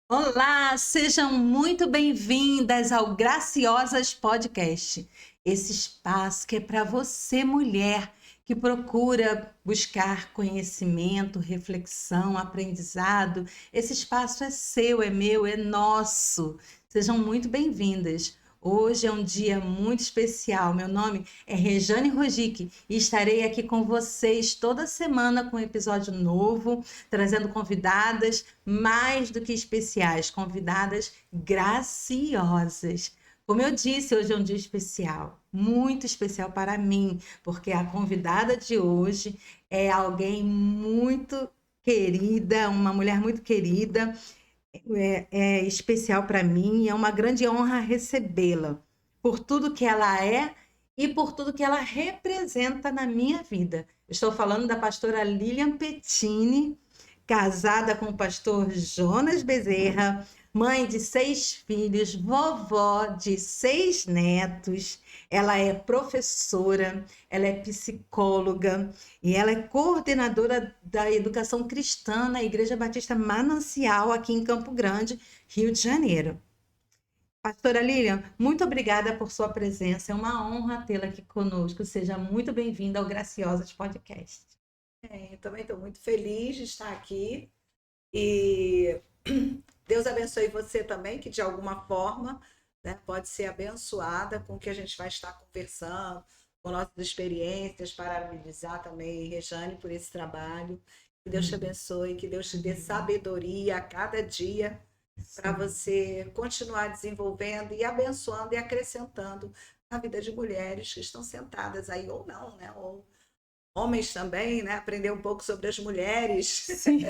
Olá, sejam muito bem-vindas ao Graciosas Podcast. Esse espaço que é para você, mulher, que procura buscar conhecimento, reflexão, aprendizado. Esse espaço é seu, é meu, é nosso. Sejam muito bem-vindas. Hoje é um dia muito especial. Meu nome é Rejane Rogic e estarei aqui com vocês toda semana com um episódio novo, trazendo convidadas mais do que especiais, convidadas graciosas. Como eu disse, hoje é um dia especial, muito especial para mim, porque a convidada de hoje é alguém muito querida, uma mulher muito querida, é especial para mim, é uma grande honra recebê-la por tudo que ela é e por tudo que ela representa na minha vida. Estou falando da pastora Lilian Pettini, casada com o pastor Jonas Bezerra, mãe de 6 filhos, vovó de 6 netos. Ela é professora, ela é psicóloga e ela é coordenadora da educação cristã na Igreja Batista Manancial, aqui em Campo Grande, Rio de Janeiro. Pastora Lilian, muito obrigada por sua presença. É uma honra tê-la aqui conosco. Seja muito bem-vinda ao Graciosas Podcast. Eu também estou muito feliz de estar aqui e Deus abençoe você também, que de alguma forma, né, pode ser abençoada com o que a gente vai estar conversando, com nossas experiências, parabenizar também Rejane por esse trabalho. Que Deus te abençoe, que Deus te dê sabedoria a cada dia para você continuar desenvolvendo e abençoando e acrescentando a vida de mulheres que estão sentadas aí ou não, né? Ou homens também, né? Aprender um pouco sobre as mulheres Sim.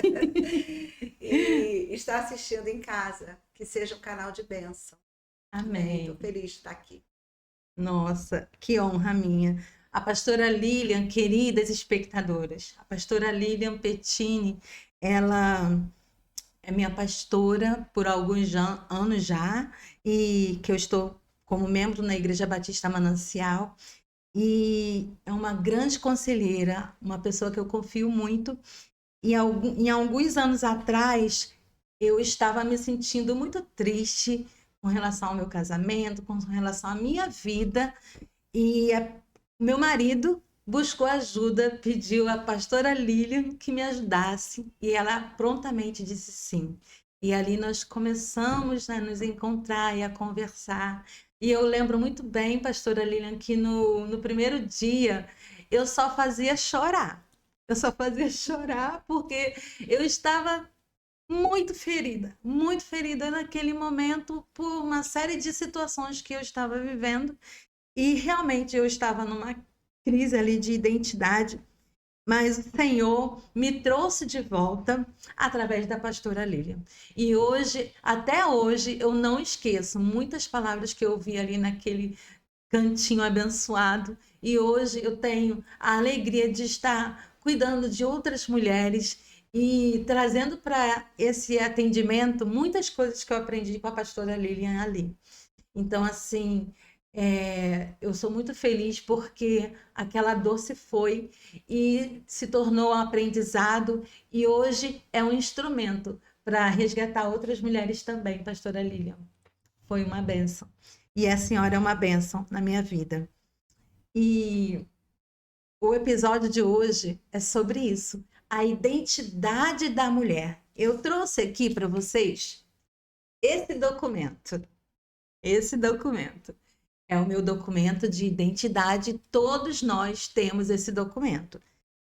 e estar assistindo em casa, que seja um canal de bênção. Amém. Estou Amém. feliz de estar aqui. Nossa, que honra minha. A pastora Lilian, queridas espectadoras, a pastora Lilian Pettini, ela é minha pastora por alguns anos já, e que eu estou como membro na Igreja Batista Manancial, e é uma grande conselheira, uma pessoa que eu confio muito. E em alguns anos atrás, eu estava me sentindo muito triste com relação ao meu casamento, com relação à minha vida, e meu marido buscou ajuda, pediu à pastora Lilian que me ajudasse, e ela prontamente disse sim. E ali nós começamos, né, a nos encontrar e a conversar. E eu lembro muito bem, pastora Lilian, que no primeiro dia eu só fazia chorar. Eu só fazia chorar porque eu estava muito ferida naquele momento por uma série de situações que eu estava vivendo, e realmente eu estava numa crise ali de identidade, mas o Senhor me trouxe de volta através da pastora Lilian. E hoje, até hoje, eu não esqueço muitas palavras que eu ouvi ali naquele cantinho abençoado. E hoje eu tenho a alegria de estar cuidando de outras mulheres e trazendo para esse atendimento muitas coisas que eu aprendi com a pastora Lilian ali. Então, assim, eu sou muito feliz porque aquela dor se foi e se tornou um aprendizado, e hoje é um instrumento para resgatar outras mulheres também, pastora Lilian. Foi uma bênção. E a senhora é uma bênção na minha vida. E o episódio de hoje é sobre isso, a identidade da mulher. Eu trouxe aqui para vocês esse documento. Esse documento. É o meu documento de identidade, todos nós temos esse documento.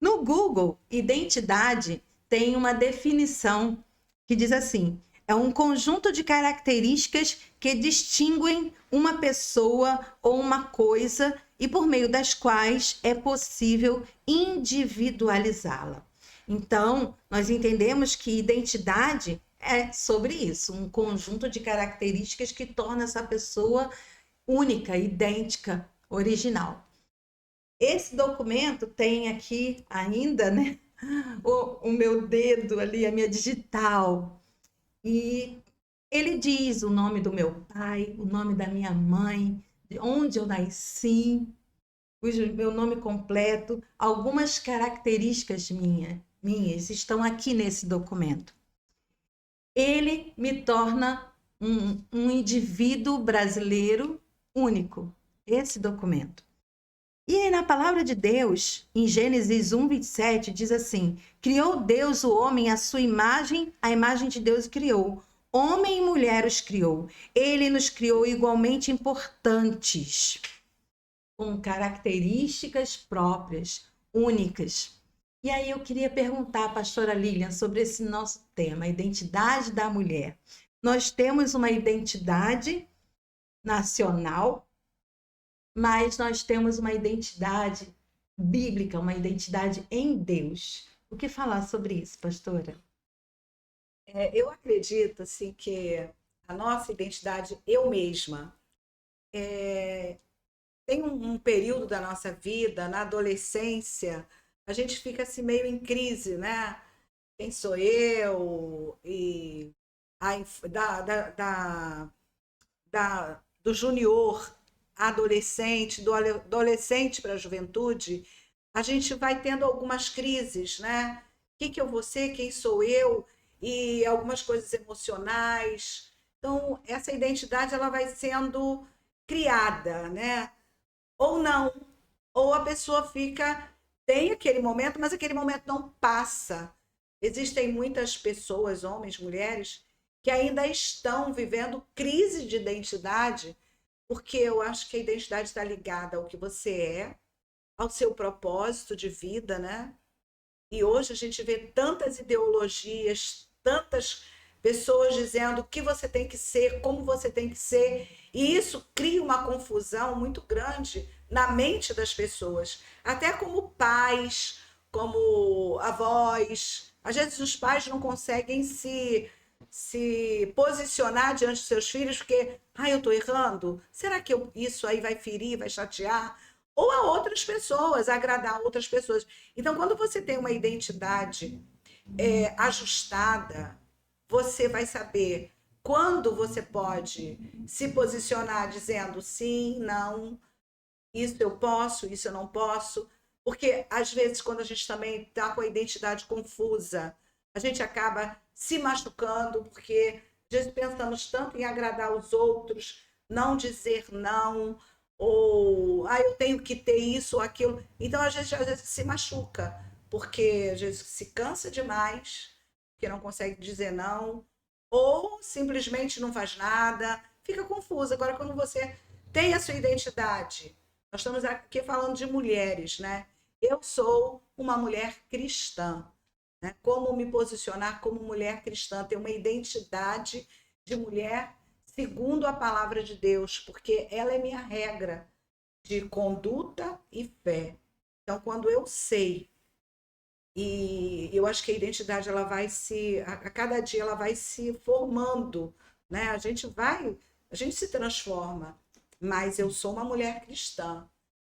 No Google, identidade tem uma definição que diz assim: é um conjunto de características que distinguem uma pessoa ou uma coisa e por meio das quais é possível individualizá-la. Então, nós entendemos que identidade é sobre isso, um conjunto de características que torna essa pessoa única, idêntica, original. Esse documento tem aqui ainda, né, o meu dedo ali, a minha digital. E ele diz o nome do meu pai, o nome da minha mãe, de onde eu nasci, o meu nome completo, algumas características minhas estão aqui nesse documento. ele me torna um indivíduo brasileiro único. Esse documento. E aí, na palavra de Deus, em Gênesis 1:27, diz assim: criou Deus o homem à sua imagem, a imagem de Deus criou. Homem e mulher os criou. Ele nos criou igualmente importantes, com características próprias, únicas. E aí eu queria perguntar à pastora Lilian sobre esse nosso tema, a identidade da mulher. Nós temos uma identidade nacional, mas nós temos uma identidade bíblica, uma identidade em Deus. O que falar sobre isso, pastora? Eu acredito assim, que a nossa identidade, eu mesma, tem um período da nossa vida, na adolescência, a gente fica assim meio em crise, né? Quem sou eu? E do junior adolescente, do adolescente para a juventude, a gente vai tendo algumas crises, né? O que eu vou ser? Quem sou eu? E algumas coisas emocionais. Então, essa identidade ela vai sendo criada, né? Ou não, ou a pessoa fica, tem aquele momento, mas aquele momento não passa. Existem muitas pessoas, homens, mulheres, que ainda estão vivendo crise de identidade, porque eu acho que a identidade está ligada ao que você é, ao seu propósito de vida, né? E hoje a gente vê tantas ideologias, tantas pessoas dizendo o que você tem que ser, como você tem que ser, e isso cria uma confusão muito grande na mente das pessoas, até como pais, como avós. Às vezes os pais não conseguem se posicionar diante dos seus filhos porque, eu estou errando? Será que isso aí vai ferir, vai chatear? Ou a outras pessoas, agradar outras pessoas. Então, quando você tem uma identidade ajustada, você vai saber quando você pode se posicionar dizendo sim, não, isso eu posso, isso eu não posso. Porque, às vezes, quando a gente também está com a identidade confusa, a gente acaba se machucando, porque às vezes pensamos tanto em agradar os outros, não dizer não, ou eu tenho que ter isso ou aquilo. Então a gente às vezes se machuca, porque às vezes se cansa demais, porque não consegue dizer não, ou simplesmente não faz nada, fica confusa. Agora, quando você tem a sua identidade, nós estamos aqui falando de mulheres, né? Eu sou uma mulher cristã, né? Como me posicionar como mulher cristã, ter uma identidade de mulher segundo a palavra de Deus, porque ela é minha regra de conduta e fé. Então, quando eu sei, e eu acho que a identidade ela vai a cada dia ela vai se formando, né? A gente se transforma, mas eu sou uma mulher cristã.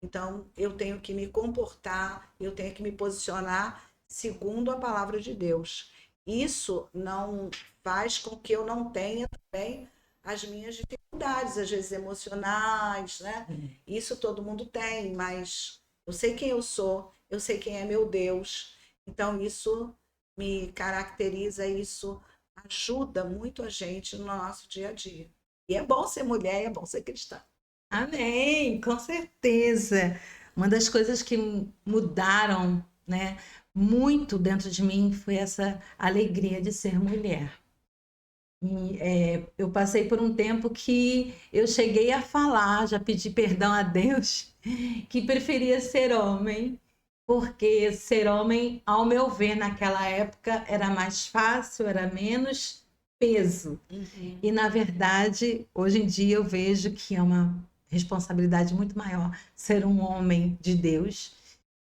Então, eu tenho que me comportar, eu tenho que me posicionar segundo a palavra de Deus. Isso não faz com que eu não tenha também as minhas dificuldades, às vezes emocionais, né? Isso todo mundo tem, mas eu sei quem eu sou, eu sei quem é meu Deus. Então, isso me caracteriza, isso ajuda muito a gente no nosso dia a dia. E é bom ser mulher, é bom ser cristã. Amém, com certeza. Uma das coisas que mudaram, né, muito dentro de mim foi essa alegria de ser mulher. E, eu passei por um tempo que eu cheguei a falar, já pedi perdão a Deus, que preferia ser homem, porque ser homem, ao meu ver, naquela época era mais fácil, era menos peso. E, na verdade, hoje em dia eu vejo que é uma responsabilidade muito maior ser um homem de Deus.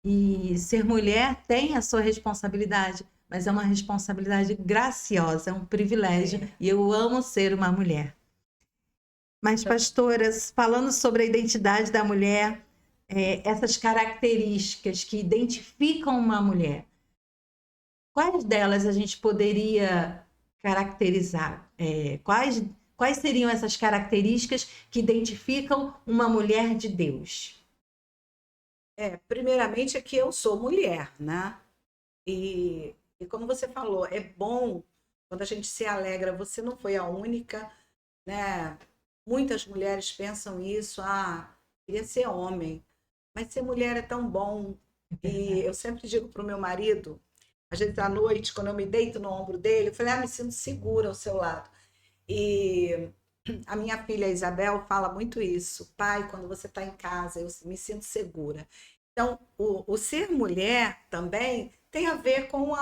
E ser mulher tem a sua responsabilidade, mas é uma responsabilidade graciosa, é um privilégio. E eu amo ser uma mulher. Mas, pastoras, falando sobre a identidade da mulher, essas características que identificam uma mulher, quais delas a gente poderia caracterizar? Quais seriam essas características que identificam uma mulher de Deus? Primeiramente é que eu sou mulher, né? E como você falou, é bom Quando a gente se alegra, você não foi a única, né? Muitas mulheres pensam isso, queria ser homem, mas ser mulher é tão bom. E eu sempre digo para o meu marido, às vezes à noite, quando eu me deito no ombro dele, eu falei, me sinto segura ao seu lado. E a minha filha Isabel fala muito isso. Pai, quando você está em casa, eu me sinto segura. Então, o ser mulher também tem a ver com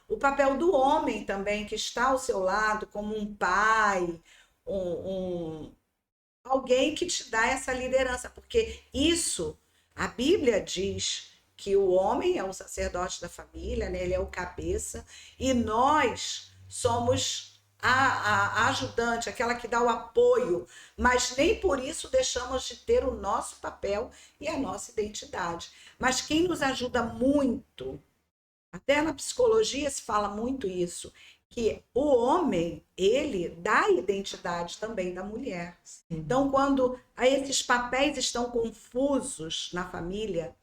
o papel do homem também, que está ao seu lado, como um pai, alguém que te dá essa liderança. Porque isso, a Bíblia diz que o homem é o sacerdote da família, né? Ele é o cabeça, e nós somos a ajudante, aquela que dá o apoio, mas nem por isso deixamos de ter o nosso papel e a nossa identidade. Mas quem nos ajuda muito, até na psicologia se fala muito isso, que o homem, ele dá a identidade também da mulher. Sim. Então, quando esses papéis estão confusos na família,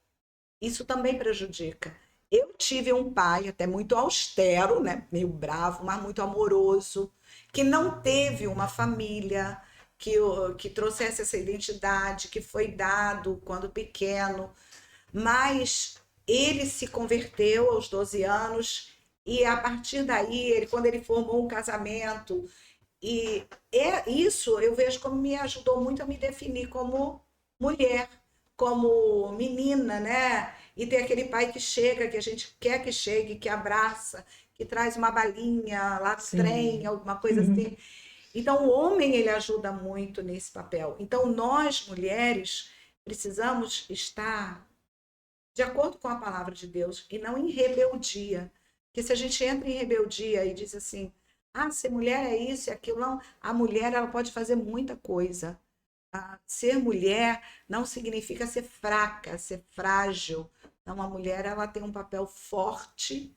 isso também prejudica. Eu tive um pai até muito austero, né? Meio bravo, mas muito amoroso, que não teve uma família que trouxesse essa identidade, que foi dado quando pequeno, mas ele se converteu aos 12 anos e a partir daí, quando ele formou um casamento, e isso eu vejo como me ajudou muito a me definir como mulher, como menina, né? E ter aquele pai que chega, que a gente quer que chegue, que abraça, que traz uma balinha lá do trem, alguma coisa assim. Então, o homem, ele ajuda muito nesse papel. Então, nós, mulheres, precisamos estar de acordo com a palavra de Deus e não em rebeldia. Porque se a gente entra em rebeldia e diz assim, ser mulher é isso e aquilo, não, a mulher ela pode fazer muita coisa. Ser mulher não significa ser fraca, ser frágil. Não, a mulher ela tem um papel forte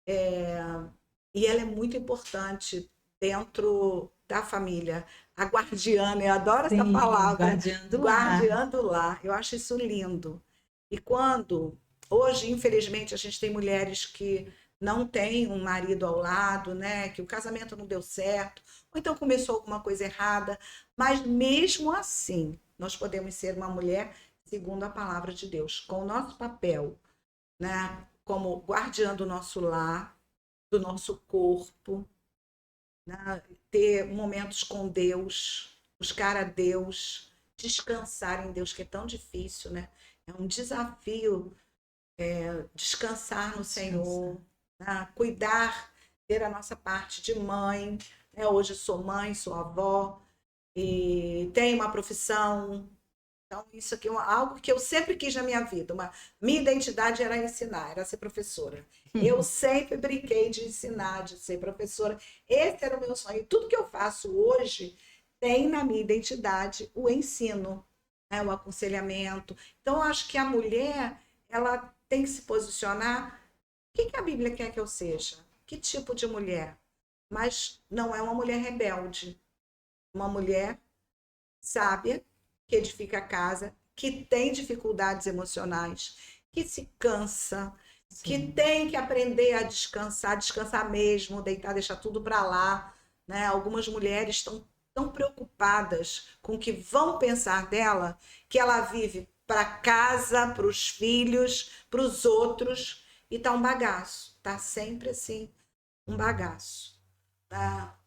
e ela é muito importante dentro da família. A guardiana, eu adoro essa palavra. Guardiã do lar. Guardiã do lar. Eu acho isso lindo. E quando, hoje, infelizmente, a gente tem mulheres que não têm um marido ao lado, né? Que o casamento não deu certo, ou então começou alguma coisa errada, mas mesmo assim, nós podemos ser uma mulher segundo a palavra de Deus, com o nosso papel, né? Como guardiã do nosso lar, do nosso corpo, né? Ter momentos com Deus, buscar a Deus, descansar em Deus, que é tão difícil, né? É um desafio descansar no Senhor, né? Cuidar, ter a nossa parte de mãe. Né? Hoje sou mãe, sou avó e tenho uma profissão. Então, isso aqui é algo que eu sempre quis na minha vida. Minha identidade era ensinar, era ser professora. Eu sempre brinquei de ensinar, de ser professora. Esse era o meu sonho. E tudo que eu faço hoje tem na minha identidade o ensino, né? O aconselhamento. Então, eu acho que a mulher ela tem que se posicionar. O que a Bíblia quer que eu seja? Que tipo de mulher? Mas não é uma mulher rebelde. Uma mulher sábia, que edifica a casa, que tem dificuldades emocionais, que se cansa, que tem que aprender a descansar, descansar mesmo, deitar, deixar tudo para lá. Né? Algumas mulheres estão tão preocupadas com o que vão pensar dela, que ela vive para casa, para os filhos, para os outros, e tá um bagaço. Tá sempre assim, um bagaço. Tá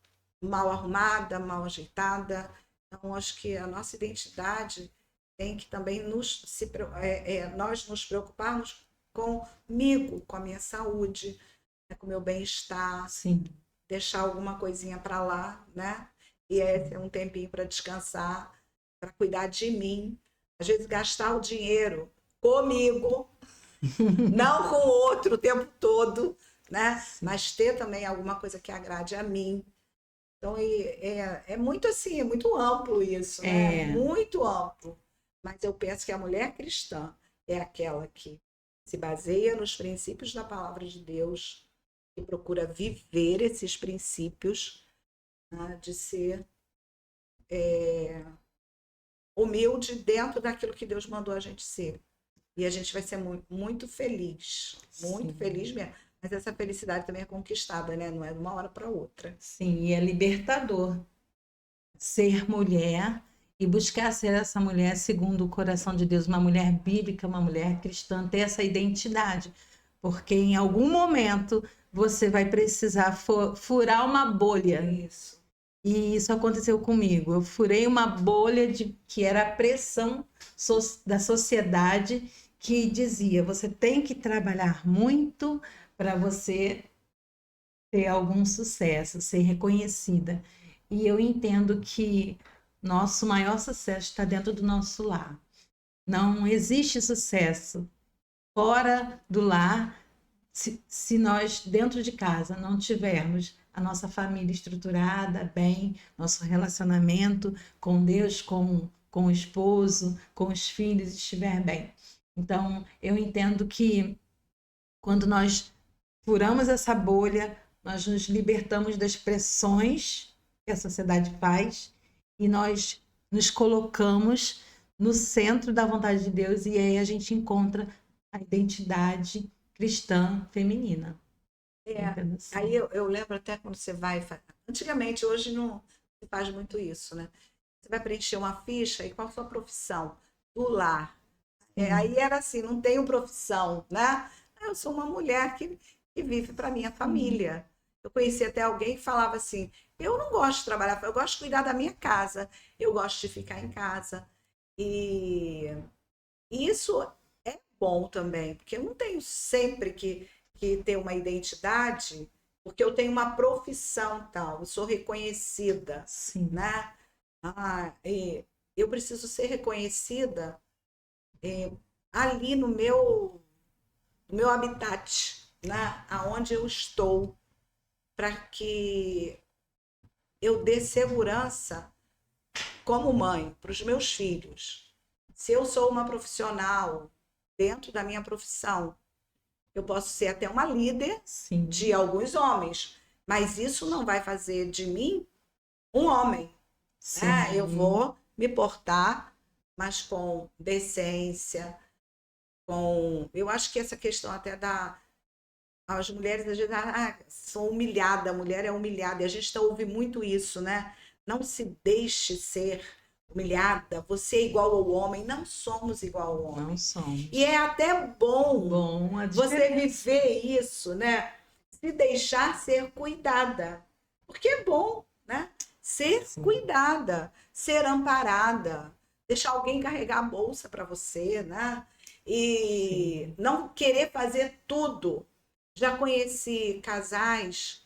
mal arrumada, mal ajeitada. Então, acho que a nossa identidade tem que também nós nos preocuparmos comigo, com a minha saúde, né, com o meu bem-estar, deixar alguma coisinha para lá, né? E ter um tempinho para descansar, para cuidar de mim. Às vezes, gastar o dinheiro comigo, não com o outro o tempo todo, né? Mas ter também alguma coisa que agrade a mim. Então, é muito assim, é muito amplo isso, né? Muito amplo. Mas eu penso que a mulher cristã é aquela que se baseia nos princípios da palavra de Deus e procura viver esses princípios, né? De ser humilde dentro daquilo que Deus mandou a gente ser. E a gente vai ser muito, muito feliz mesmo. Mas essa felicidade também é conquistada, né? Não é de uma hora para outra. Sim, e é libertador ser mulher e buscar ser essa mulher segundo o coração de Deus, uma mulher bíblica, uma mulher cristã, ter essa identidade, porque em algum momento você vai precisar furar uma bolha. Isso. E isso aconteceu comigo. Eu furei uma bolha de que era a pressão da sociedade que dizia: você tem que trabalhar muito para você ter algum sucesso, ser reconhecida. E eu entendo que nosso maior sucesso está dentro do nosso lar. Não existe sucesso fora do lar se nós, dentro de casa, não tivermos a nossa família estruturada, bem, nosso relacionamento com Deus, com o esposo, com os filhos estiver bem. Então, eu entendo que quando nós furamos essa bolha, nós nos libertamos das pressões que a sociedade faz e nós nos colocamos no centro da vontade de Deus e aí a gente encontra a identidade cristã feminina. Assim. Aí eu lembro até quando você vai... Antigamente, hoje não se faz muito isso, né? Você vai preencher uma ficha e qual a sua profissão? Do lar. Aí era assim, não tenho profissão, né? Eu sou uma mulher que vive para minha família. Eu conheci até alguém que falava assim, eu não gosto de trabalhar, eu gosto de cuidar da minha casa, eu gosto de ficar em casa. E isso é bom também, porque eu não tenho sempre que ter uma identidade, porque eu tenho uma profissão tal, eu sou reconhecida, Sim. né? E eu preciso ser reconhecida ali no meu habitat, né? Aonde eu estou, para que eu dê segurança como mãe para os meus filhos. Se eu sou uma profissional dentro da minha profissão, eu posso ser até uma líder Sim. de alguns homens, mas isso não vai fazer de mim um homem. Né? Eu vou me portar, mas com decência, eu acho que essa questão até as mulheres às vezes são humilhadas, a mulher é humilhada, e a gente ouve muito isso, né? Não se deixe ser humilhada, você é igual ao homem, não somos igual ao homem. Não somos. E é até bom você viver isso, né? Se deixar ser cuidada, porque é bom, né? Ser cuidada, ser amparada, deixar alguém carregar a bolsa para você, né? E não querer fazer tudo. Já conheci casais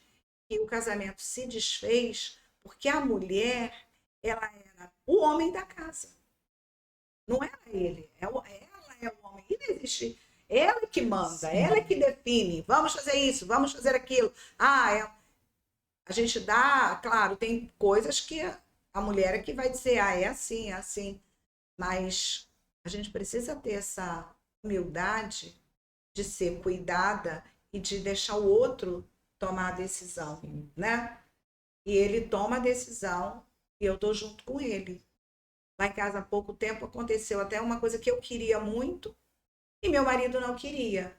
que o casamento se desfez porque a mulher, ela era o homem da casa. Não era ele, ela é o homem. E não existe. Ela que manda, ela que define. Vamos fazer isso, vamos fazer aquilo. A gente dá, claro, tem coisas que a mulher é que vai dizer, é assim, é assim. Mas a gente precisa ter essa humildade de ser cuidada e de deixar o outro tomar a decisão, né? E ele toma a decisão e eu tô junto com ele. Lá em casa há pouco tempo aconteceu até uma coisa que eu queria muito e meu marido não queria.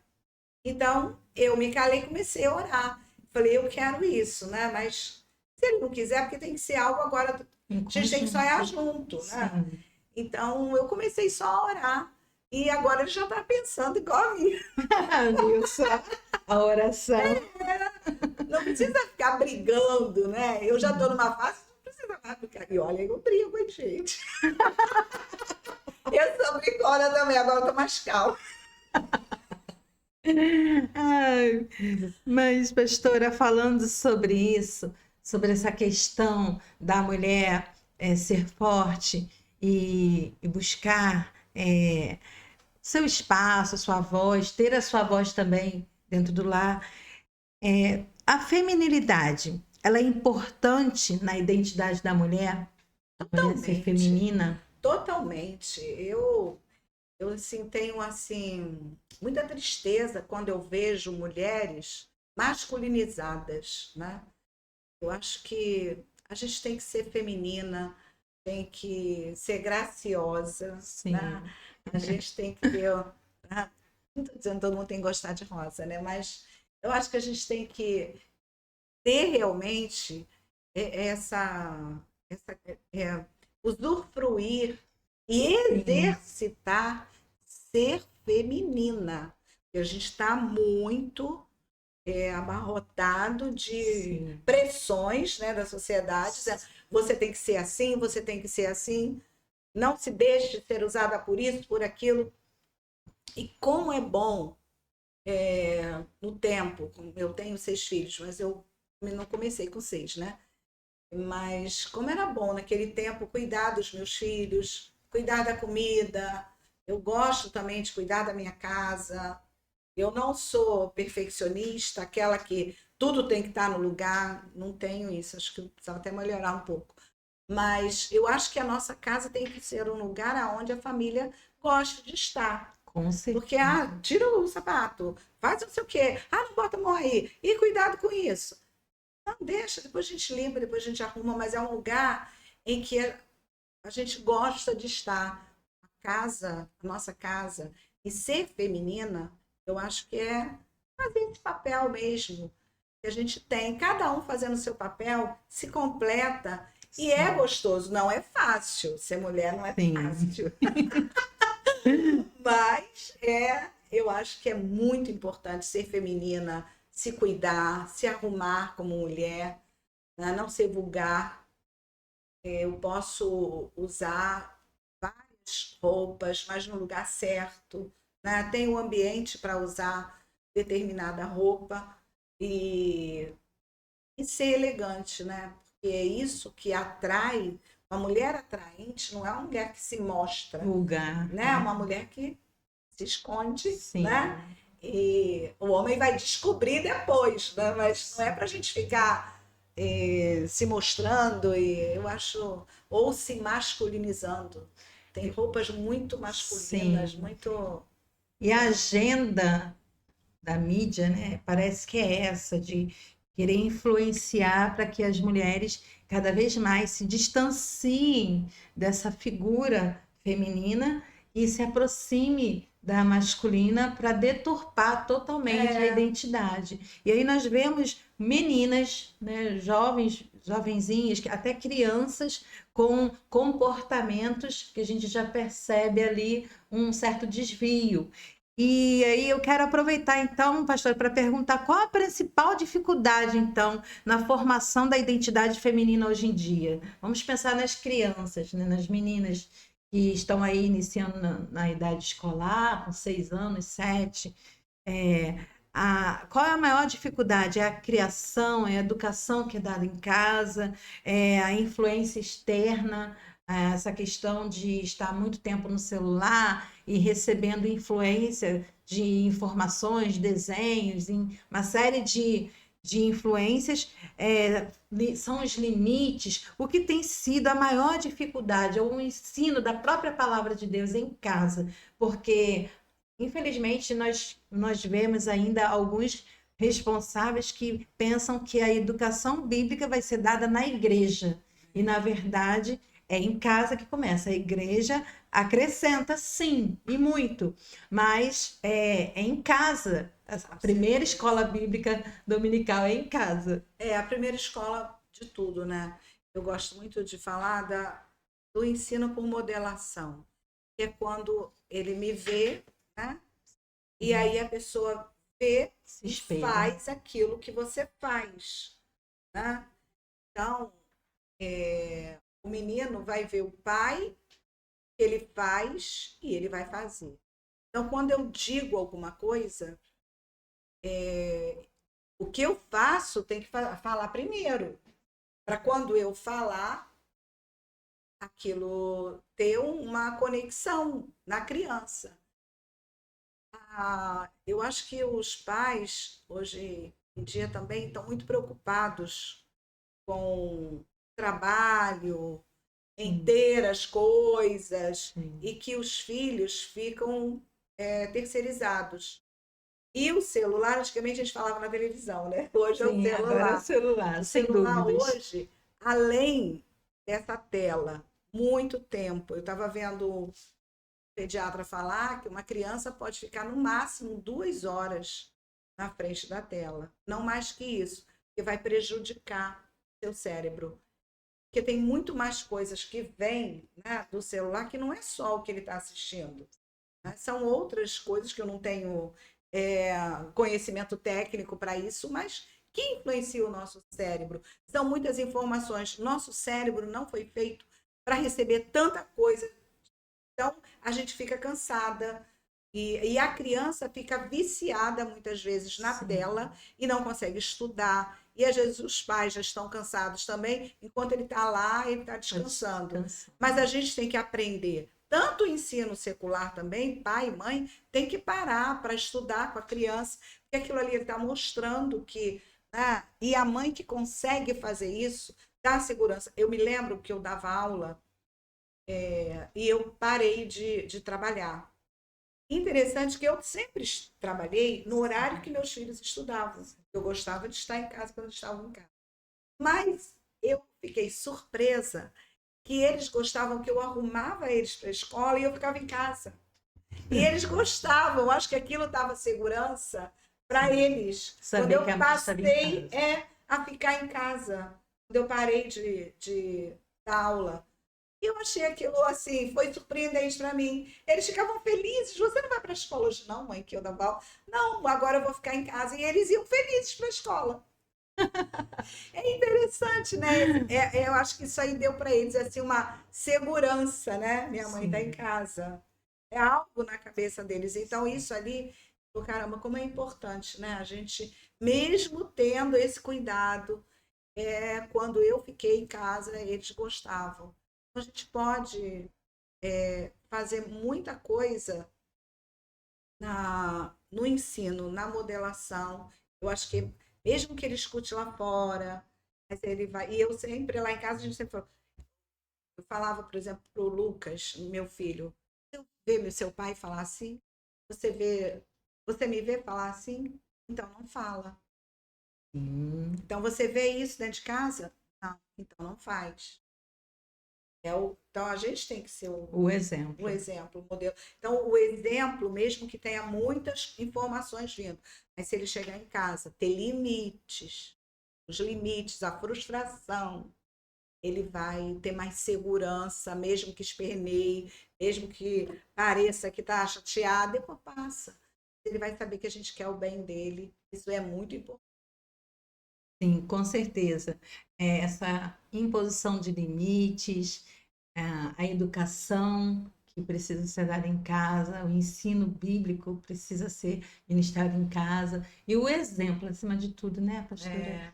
Então eu me calei e comecei a orar. Falei, eu quero isso, né? Mas se ele não quiser, porque tem que ser algo agora. A gente tem que sonhar junto, né? Então eu comecei só a orar. E agora ele já está pensando igual a mim. Isso, a oração. Não precisa ficar brigando, né? Eu já estou numa fase, não precisa mais ficar. E olha, eu brigo, hein, gente? Eu sou brigona também, agora eu tô mais calma. Ai, mas, pastora, falando sobre isso, sobre essa questão da mulher ser forte e buscar seu espaço, sua voz, ter a sua voz também dentro do lar, a feminilidade, ela é importante na identidade da mulher? A mulher ser feminina? Totalmente. Eu assim, tenho assim, muita tristeza quando eu vejo mulheres masculinizadas, né? Eu acho que a gente tem que ser feminina, tem que ser graciosa, né? A gente tem que ter... Não estou dizendo que todo mundo tem que gostar de rosa, né? Mas Eu acho que a gente tem que ter realmente essa usufruir e Sim, exercitar ser feminina. Porque a gente está muito abarrotado de sim. pressões, né, da sociedade. Você tem que ser assim, você tem que ser assim. Não se deixe ser usada por isso, por aquilo. E como é bom no tempo. Eu tenho 6 filhos, mas eu não comecei com 6, né? Mas como era bom naquele tempo cuidar dos meus filhos, cuidar da comida. Eu gosto também de cuidar da minha casa. Eu não sou perfeccionista, aquela que tudo tem que estar no lugar. Não tenho isso. Acho que eu precisava até melhorar um pouco. Mas eu acho que a nossa casa tem que ser um lugar onde a família gosta de estar. Com Porque, certeza. tira o sapato, faz não sei o quê. Não bota a mão aí. E cuidado com isso. Não, deixa, depois a gente limpa, depois a gente arruma, mas é um lugar em que a gente gosta de estar. A casa, a nossa casa, e ser feminina, eu acho que é fazer esse papel mesmo que a gente tem, cada um fazendo o seu papel, se completa e é Sim, gostoso. Não é fácil, ser mulher não é sim. fácil, mas eu acho que é muito importante ser feminina, se cuidar, se arrumar como mulher, né? Não ser vulgar. Eu posso usar várias roupas, mas no lugar certo, né? Tem um ambiente para usar determinada roupa e, e ser elegante, né? Porque é isso que atrai. Uma mulher atraente não é uma mulher que se mostra, Vulgar, né? É né? uma mulher que se esconde, né? Sim. E o homem vai descobrir depois, né? Mas não é para a gente ficar se mostrando e eu acho ou se masculinizando. Tem roupas muito masculinas, Sim. muito. E a agenda da mídia, né, parece que é essa, de querer influenciar para que as mulheres cada vez mais se distanciem dessa figura feminina e se aproxime da masculina para deturpar totalmente a É, identidade. E aí nós vemos meninas, né, jovens, jovenzinhas, até crianças com comportamentos que a gente já percebe ali um certo desvio. E aí eu quero aproveitar então, pastor, para perguntar qual a principal dificuldade então na formação da identidade feminina hoje em dia. Vamos pensar nas crianças, né, nas meninas que estão aí iniciando na idade escolar, com 6 anos, 7. Qual é a maior dificuldade? É a criação, é a educação que é dada em casa, é a influência externa, essa questão de estar muito tempo no celular e recebendo influência de informações, desenhos, em uma série de influências, são os limites. O que tem sido a maior dificuldade é o ensino da própria palavra de Deus em casa, porque infelizmente, nós vemos ainda alguns responsáveis que pensam que a educação bíblica vai ser dada na igreja. E, na verdade, é em casa que começa. A igreja acrescenta, sim, e muito, mas é em casa. A com primeira certeza. escola bíblica dominical é em casa. É a primeira escola de tudo, né? Eu gosto muito de falar do ensino por modelação, que é quando ele me vê, né? E aí a pessoa vê Se e espelha. faz aquilo que você faz, né? Então, o menino vai ver o pai, ele faz e ele vai fazer. Então, quando eu digo alguma coisa, o que eu faço tem que falar primeiro, para quando eu falar, aquilo ter uma conexão na criança. Eu acho que os pais, hoje em dia, também estão muito preocupados com trabalho, em Sim, ter as coisas, sim. e que os filhos ficam terceirizados. E o celular, antigamente a gente falava na televisão, né? Hoje é o Sim, agora é o celular. celular, O sem celular dúvidas. hoje, além dessa tela, muito tempo. Eu estava vendo o pediatra falar que uma criança pode ficar no máximo 2 horas na frente da tela. Não mais que isso, que vai prejudicar seu cérebro. Porque tem muito mais coisas que vêm, né, do celular que não é só o que ele está assistindo. Né? São outras coisas que eu não tenho conhecimento técnico para isso, mas que influenciam o nosso cérebro. São muitas informações. Nosso cérebro não foi feito para receber tanta coisa. Então, a gente fica cansada. E a criança fica viciada muitas vezes na tela e não consegue estudar. E às vezes os pais já estão cansados também, enquanto ele está lá, ele está descansando. Mas a gente tem que aprender. Tanto o ensino secular também, pai e mãe, tem que parar para estudar com a criança, porque aquilo ali está mostrando que. E a mãe que consegue fazer isso dá segurança. Eu me lembro que eu dava aula e eu parei de trabalhar. Interessante que eu sempre trabalhei no horário que meus filhos estudavam. Eu gostava de estar em casa quando eles estavam em casa. Mas eu fiquei surpresa que eles gostavam que eu arrumava eles para a escola e eu ficava em casa. E eles gostavam, acho que aquilo dava segurança para eles. Quando eu passei a ficar em casa, quando eu parei de dar aula. E eu achei aquilo assim, foi surpreendente para mim. Eles ficavam felizes. Você não vai para a escola hoje, não, mãe, que eu dava aula? Não, agora eu vou ficar em casa. E eles iam felizes para a escola. É interessante, né? Eu acho que isso aí deu para eles assim, uma segurança, né? Minha mãe está em casa. É algo na cabeça deles. Então, isso ali, caramba, como é importante, né? A gente, mesmo tendo esse cuidado, quando eu fiquei em casa, eles gostavam. A gente pode fazer muita coisa no ensino, na modelação. Eu acho que, mesmo que ele escute lá fora, mas ele vai. E eu sempre, lá em casa, a gente sempre falou. Eu falava, por exemplo, para o Lucas, meu filho, você vê seu pai falar assim? Você me vê falar assim? Então não fala. Então você vê isso dentro de casa? Não, então não faz. Então, a gente tem que ser o exemplo. O exemplo, o modelo. Então, o exemplo, mesmo que tenha muitas informações vindo, mas se ele chegar em casa, ter limites, os limites, a frustração, ele vai ter mais segurança, mesmo que esperneie, mesmo que pareça que está chateado, depois passa. Ele vai saber que a gente quer o bem dele. Isso é muito importante. Sim, com certeza. Essa imposição de limites, a educação que precisa ser dada em casa, o ensino bíblico precisa ser ministrado em casa, e o exemplo, acima de tudo, né, pastora?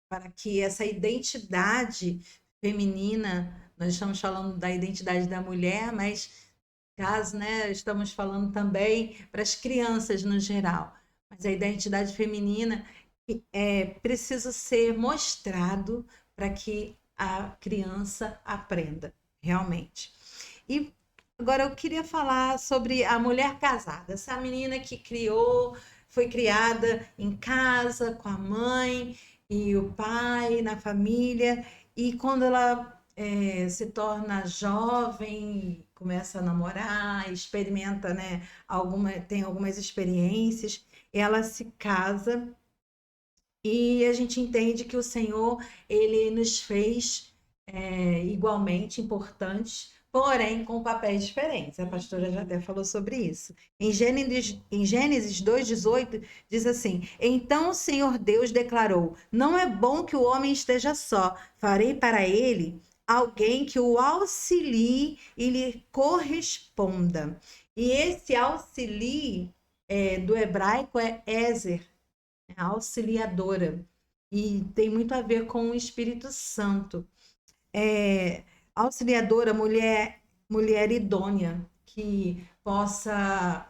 Para que essa identidade feminina, nós estamos falando da identidade da mulher, mas caso, né, estamos falando também para as crianças no geral, mas a identidade feminina precisa ser mostrado para que a criança aprenda, realmente. E agora eu queria falar sobre a mulher casada, essa menina que foi criada em casa, com a mãe e o pai, na família, e quando ela se torna jovem, começa a namorar, experimenta, né, tem algumas experiências, ela se casa. E a gente entende que o Senhor, ele nos fez igualmente importantes, porém com papéis diferentes. A pastora já até falou sobre isso. Em Gênesis 2:18, diz assim: Então o Senhor Deus declarou: Não é bom que o homem esteja só, farei para ele alguém que o auxilie e lhe corresponda. E esse auxilie do hebraico é Ezer, auxiliadora, e tem muito a ver com o Espírito Santo. Auxiliadora, mulher idônea, que possa,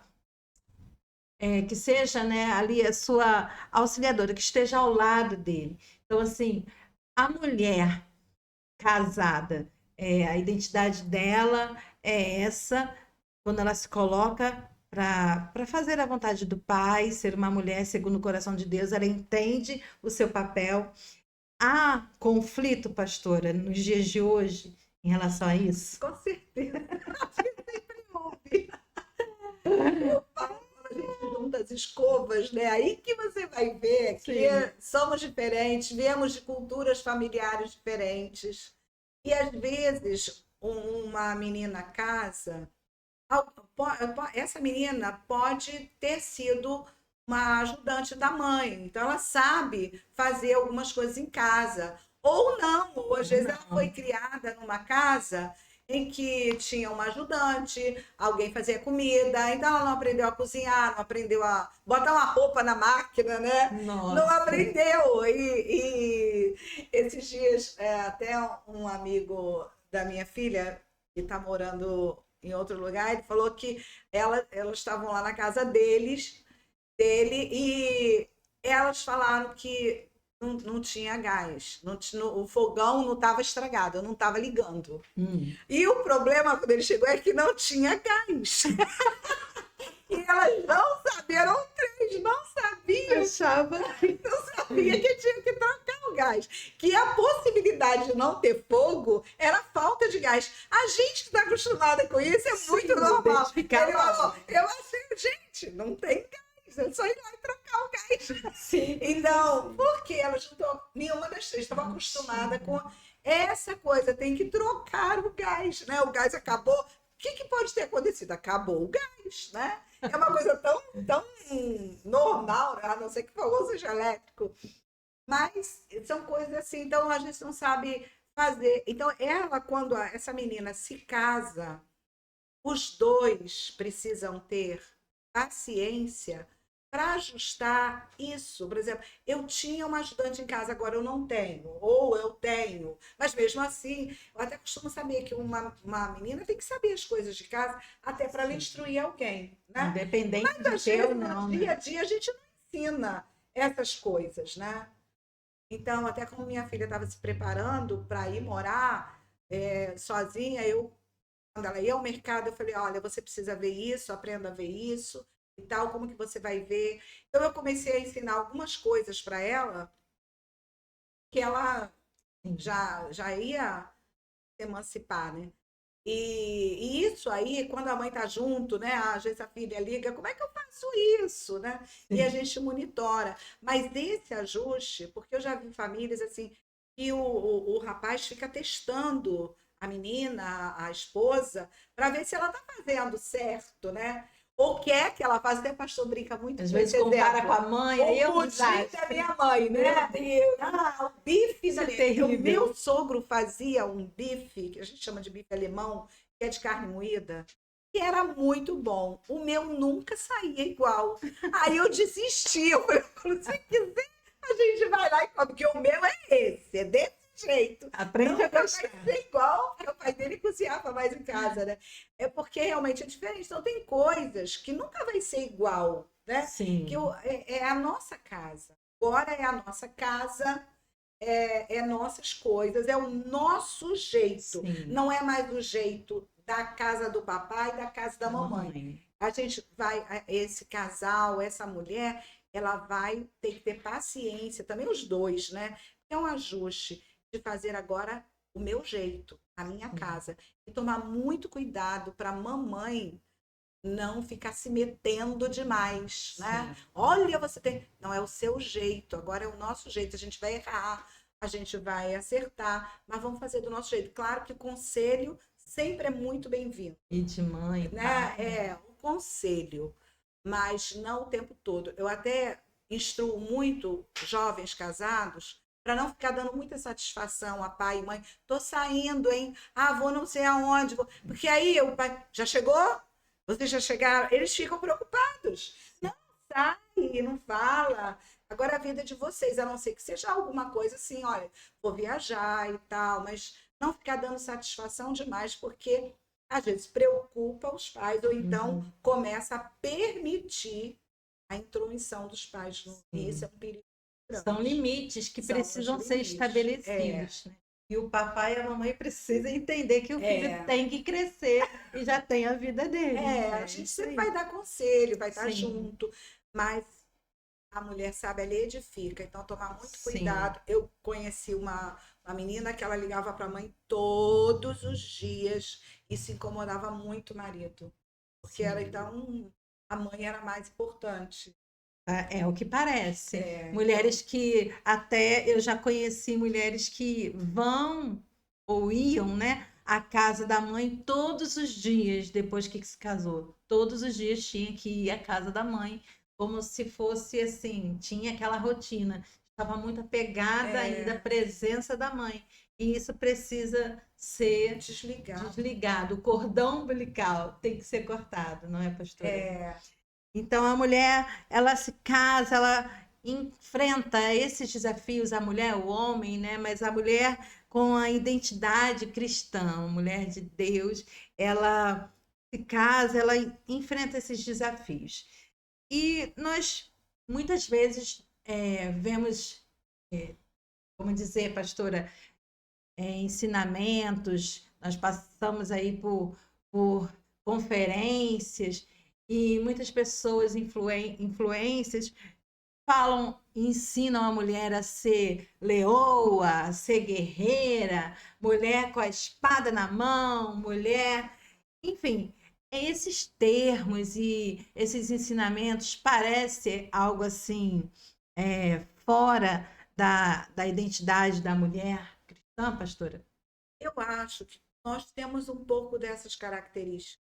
que seja, né, ali a sua auxiliadora, que esteja ao lado dele. Então, assim, a mulher casada, a identidade dela é essa, quando ela se coloca para fazer a vontade do Pai, ser uma mulher segundo o coração de Deus, ela entende o seu papel. Há conflito, pastora, nos dias de hoje em relação a isso? Com certeza. Sempre houve. Eu falo, a gente junta as escovas, né? Aí que você vai ver que somos diferentes, viemos de culturas familiares diferentes. E às vezes uma menina casa, essa menina pode ter sido uma ajudante da mãe, então ela sabe fazer algumas coisas em casa. Ou não, ou às vezes ela foi criada numa casa em que tinha uma ajudante, alguém fazia comida, então ela não aprendeu a cozinhar, não aprendeu a botar uma roupa na máquina, né? Nossa. Não aprendeu. E esses dias, até um amigo da minha filha, que está morando em outro lugar, ele falou que elas estavam lá na casa dele, e elas falaram que não tinha gás, o fogão não estava estragado, eu não estava ligando. E o problema, quando ele chegou, é que não tinha gás. E elas não sabiam, eram três, não sabiam. Não sabia que tinha que trocar o gás. Que a possibilidade de não ter fogo era falta de gás. A gente que está acostumada com isso é muito normal. Ele falou, eu achei, gente, não tem gás. É só ir lá e trocar o gás. Sim. Então, porque elas não, nenhuma das três estava acostumada com essa coisa, tem que trocar o gás, né? O gás acabou. O que pode ter acontecido? Acabou o gás, né? É uma coisa tão normal, né? A não ser que o fogão seja elétrico. Mas são coisas assim, então a gente não sabe fazer. Então, quando essa menina se casa, os dois precisam ter paciência para ajustar isso. Por exemplo, eu tinha uma ajudante em casa, agora eu não tenho, ou eu tenho, mas mesmo assim, eu até costumo saber que uma menina tem que saber as coisas de casa, até para ela instruir alguém, né? Independente mas, de ter ou não, no dia a dia, a gente não ensina essas coisas, né? Então, até como minha filha estava se preparando para ir morar sozinha, quando ela ia ao mercado, eu falei, olha, você precisa ver isso, aprenda a ver isso, e tal, como que você vai ver. Então, eu comecei a ensinar algumas coisas para ela, que ela já ia se emancipar, né? E isso aí, quando a mãe está junto, né? Às vezes a filha liga, como é que eu faço isso, né? Sim. E a gente monitora. Mas esse ajuste, porque eu já vi famílias assim, que o rapaz fica testando a menina, a esposa, para ver se ela está fazendo certo, né? Ou quer que ela faça, até o pastor brinca muito às com vezes esse compara exemplo. com a mãe, o pudim da minha mãe, né? O bife da minha... O meu sogro fazia um bife, que a gente chama de bife alemão, que é de carne moída, que era muito bom. O meu nunca saía igual. Aí eu desisti. Eu falei, se quiser, a gente vai lá e come, porque o meu é esse, é desse jeito. Aprende a gostar. Vai ser igual, porque o pai dele cozinhava mais em casa, né? É porque realmente é diferente. Então tem coisas que nunca vai ser igual, né? Sim. Que é a nossa casa. Agora é a nossa casa, é nossas coisas, é o nosso jeito. Sim. Não é mais o jeito da casa do papai e da casa da mamãe. A gente vai, esse casal, essa mulher, ela vai ter que ter paciência, também os dois, né? É um ajuste de fazer agora o meu jeito, a minha casa. E tomar muito cuidado para a mamãe não ficar se metendo demais, né? Sim. Olha, você tem... Não, é o seu jeito, agora é o nosso jeito. A gente vai errar, a gente vai acertar, mas vamos fazer do nosso jeito. Claro que o conselho sempre é muito bem-vindo. E de mãe, né? O conselho, mas não o tempo todo. Eu até instruo muito jovens casados para não ficar dando muita satisfação a pai e mãe. Tô saindo, hein? Vou não sei aonde. Porque aí o pai, já chegou? Vocês já chegaram? Eles ficam preocupados. Não sai, não fala. Agora a vida é de vocês, a não ser que seja alguma coisa assim, olha, vou viajar e tal, mas não ficar dando satisfação demais, porque às vezes preocupa os pais, ou então começa a permitir a intromissão dos pais. E isso é um perigo. São limites que precisam ser estabelecidos, né? E o papai e a mamãe precisam entender que o filho tem que crescer e já tem a vida dele. A gente sempre vai dar conselho, vai estar junto, mas a mulher sabe, ela edifica, então tomar muito cuidado. Eu conheci uma menina que ela ligava para a mãe todos os dias e se incomodava muito o marido, porque ela então a mãe era mais importante. É o que parece. É, Mulheres que até eu já conheci mulheres que vão ou iam, né, à casa da mãe todos os dias depois que se casou. Todos os dias tinha que ir à casa da mãe, como se fosse assim, tinha aquela rotina. Estava muito apegada ainda à é, presença da mãe. E isso precisa ser desligado. desligado. O cordão umbilical tem que ser cortado, não é, pastora? É, Então a mulher, ela se casa, ela enfrenta esses desafios, a mulher, o homem, né? Mas a mulher com a identidade cristã, mulher de Deus, ela se casa, ela enfrenta esses desafios. E nós muitas vezes vemos, como dizer, pastora, ensinamentos, nós passamos aí por conferências e muitas pessoas influências falam, ensinam a mulher a ser leoa, a ser guerreira, mulher com a espada na mão, mulher, enfim, esses termos e esses ensinamentos parece algo assim fora da identidade da mulher cristã, pastora? eu acho que nós temos um pouco dessas características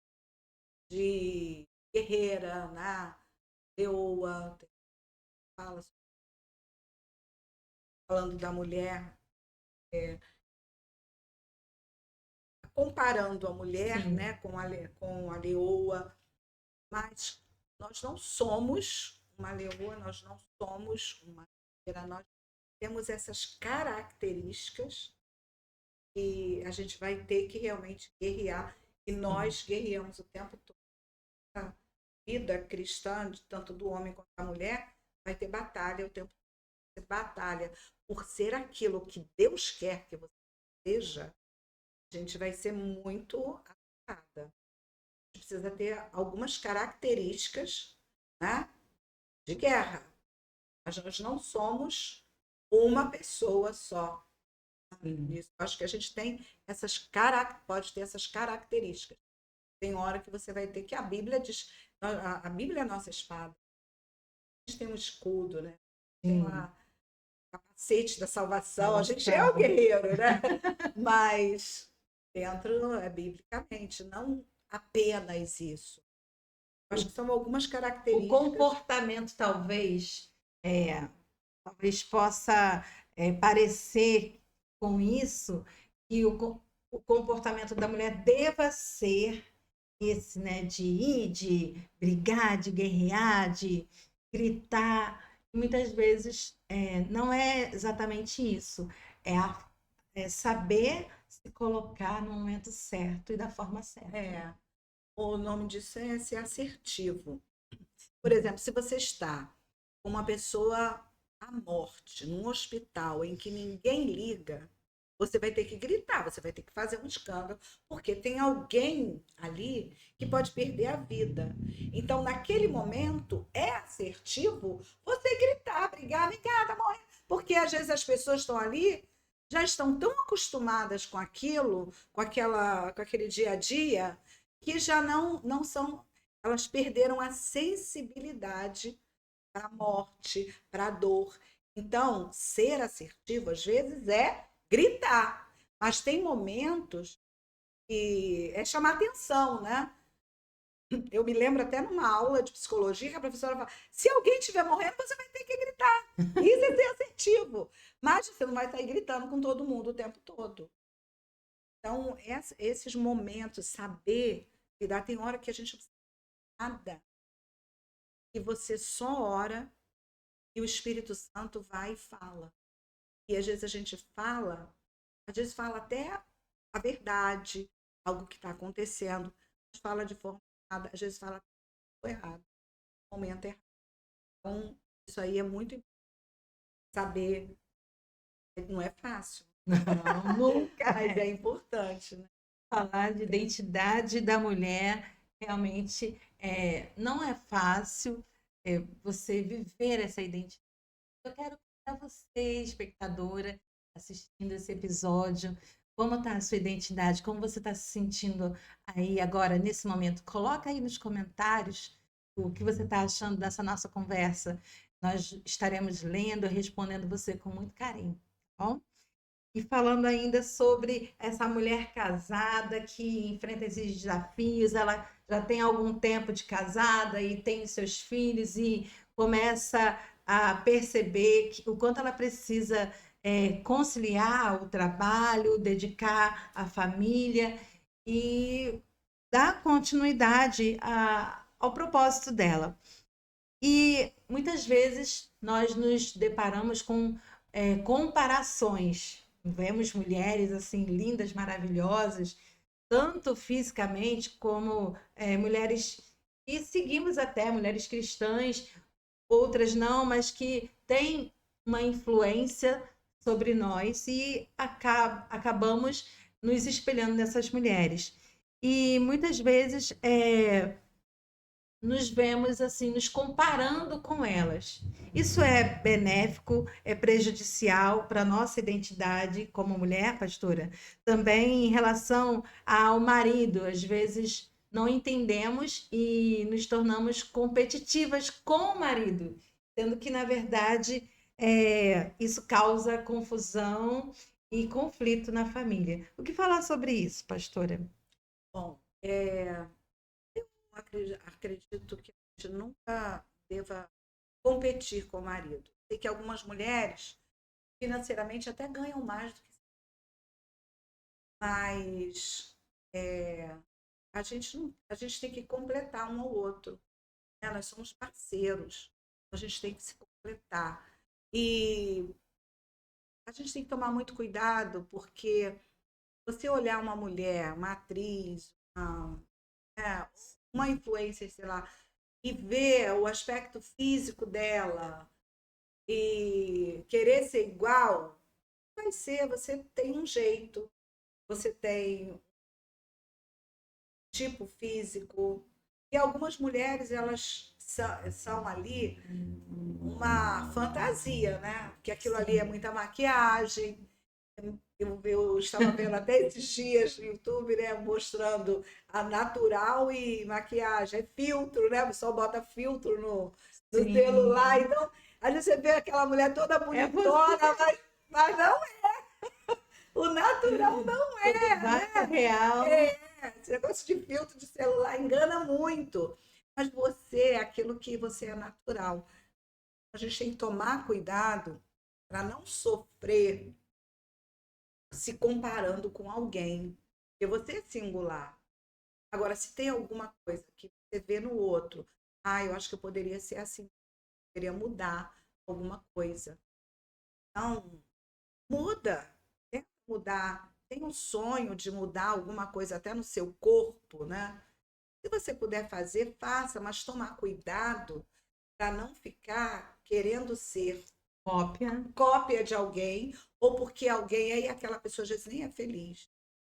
de guerreira, né? Leoa, fala, falando da mulher, comparando a mulher, Sim, né, com a leoa, mas nós não somos uma leoa, nós não somos uma guerreira, nós temos essas características e a gente vai ter que realmente guerrear, e sim, nós guerreamos o tempo todo. A vida cristã, tanto do homem quanto da mulher, vai ter batalha o tempo todo. Você batalha por ser aquilo que Deus quer que você seja, a gente vai ser muito atacada. A gente precisa ter algumas características, né, de guerra. Mas nós não somos uma pessoa só. sim. Isso. Acho que a gente tem pode ter essas características. Tem hora que você vai ter que a Bíblia diz, a Bíblia é a nossa espada. A gente tem um escudo, né? Tem Sim. lá o capacete da salvação. A gente é o Salvação. guerreiro, né? Mas dentro é biblicamente, não apenas isso. Acho que são algumas O características. comportamento talvez possa parecer com isso que o comportamento da mulher deva ser esse, né, de ir, de brigar, de guerrear, de gritar. E muitas vezes não é exatamente isso. É saber se colocar no momento certo e da forma certa. É, o nome disso é ser assertivo. Por exemplo, se você está com uma pessoa à morte num hospital em que ninguém liga, você vai ter que gritar, você vai ter que fazer um escândalo, porque tem alguém ali que pode perder a vida. Então, naquele momento, é assertivo você gritar, brigar, vem cá, tá morrendo. Porque às vezes as pessoas estão ali, já estão tão acostumadas com aquilo, com aquele dia a dia, que já não são, elas perderam a sensibilidade para a morte, para a dor. Então, ser assertivo às vezes é gritar, mas tem momentos que é chamar atenção, né? Eu me lembro até numa aula de psicologia que a professora fala: se alguém estiver morrendo, você vai ter que gritar. Isso é ser assertivo. Mas você não vai estar aí gritando com todo mundo o tempo todo. Então, esses momentos, saber lidar, tem hora que a gente não precisa de nada, que você só ora e o Espírito Santo vai e fala. E às vezes a gente fala, às vezes fala até a verdade, algo que está acontecendo, mas fala de forma errada, às vezes fala errado, no momento errado. Então, isso aí é muito importante saber, não é fácil, Não, nunca. mas é importante, né? Falar de identidade da mulher realmente não é fácil você viver essa identidade. Eu quero convidar você, espectadora, assistindo esse episódio, como está a sua identidade, como você está se sentindo aí agora, nesse momento. Coloca aí nos comentários o que você está achando dessa nossa conversa. Nós estaremos lendo e respondendo você com muito carinho, tá bom? E falando ainda sobre essa mulher casada que enfrenta esses desafios, ela já tem algum tempo de casada e tem os seus filhos e começa a perceber o quanto ela precisa conciliar o trabalho, dedicar à família e dar continuidade ao propósito dela. E muitas vezes nós nos deparamos com comparações. Vemos mulheres assim lindas, maravilhosas, tanto fisicamente como mulheres que seguimos até, mulheres cristãs, outras não, mas que têm uma influência sobre nós e acabamos nos espelhando nessas mulheres. E muitas vezes nos vemos assim, nos comparando com elas. Isso é benéfico, é prejudicial para a nossa identidade como mulher, pastora? Também em relação ao marido, às vezes não entendemos e nos tornamos competitivas com o marido, sendo que, na verdade, isso causa confusão e conflito na família. O que falar sobre isso, pastora? Bom, acredito que a gente nunca deva competir com o marido. Sei que algumas mulheres financeiramente até ganham mais do que mas a gente tem que completar um ao outro, né? Nós somos parceiros, a gente tem que se completar. E a gente tem que tomar muito cuidado, porque você olhar uma mulher, uma atriz, uma influencer, sei lá, e ver o aspecto físico dela e querer ser igual, vai ser, você tem um jeito, você tem um tipo físico. E algumas mulheres, elas são ali uma fantasia, né? Que aquilo ali é muita maquiagem. Eu estava vendo até esses dias no YouTube, né, mostrando a natural e maquiagem, filtro, né? O pessoal bota filtro no celular. Então, às vezes você vê aquela mulher toda bonitona, mas não é. O natural não é, né? Real. Esse negócio de filtro de celular engana muito. Mas você é aquilo que você é natural. A gente tem que tomar cuidado para não sofrer se comparando com alguém, porque você é singular. Agora, se tem alguma coisa que você vê no outro, eu acho que eu poderia ser assim, eu poderia mudar alguma coisa. Então, muda, tenta mudar. Tem um sonho de mudar alguma coisa até no seu corpo, né? Se você puder fazer, faça, mas tomar cuidado para não ficar querendo ser cópia de alguém, ou porque alguém aí aquela pessoa às vezes nem é feliz,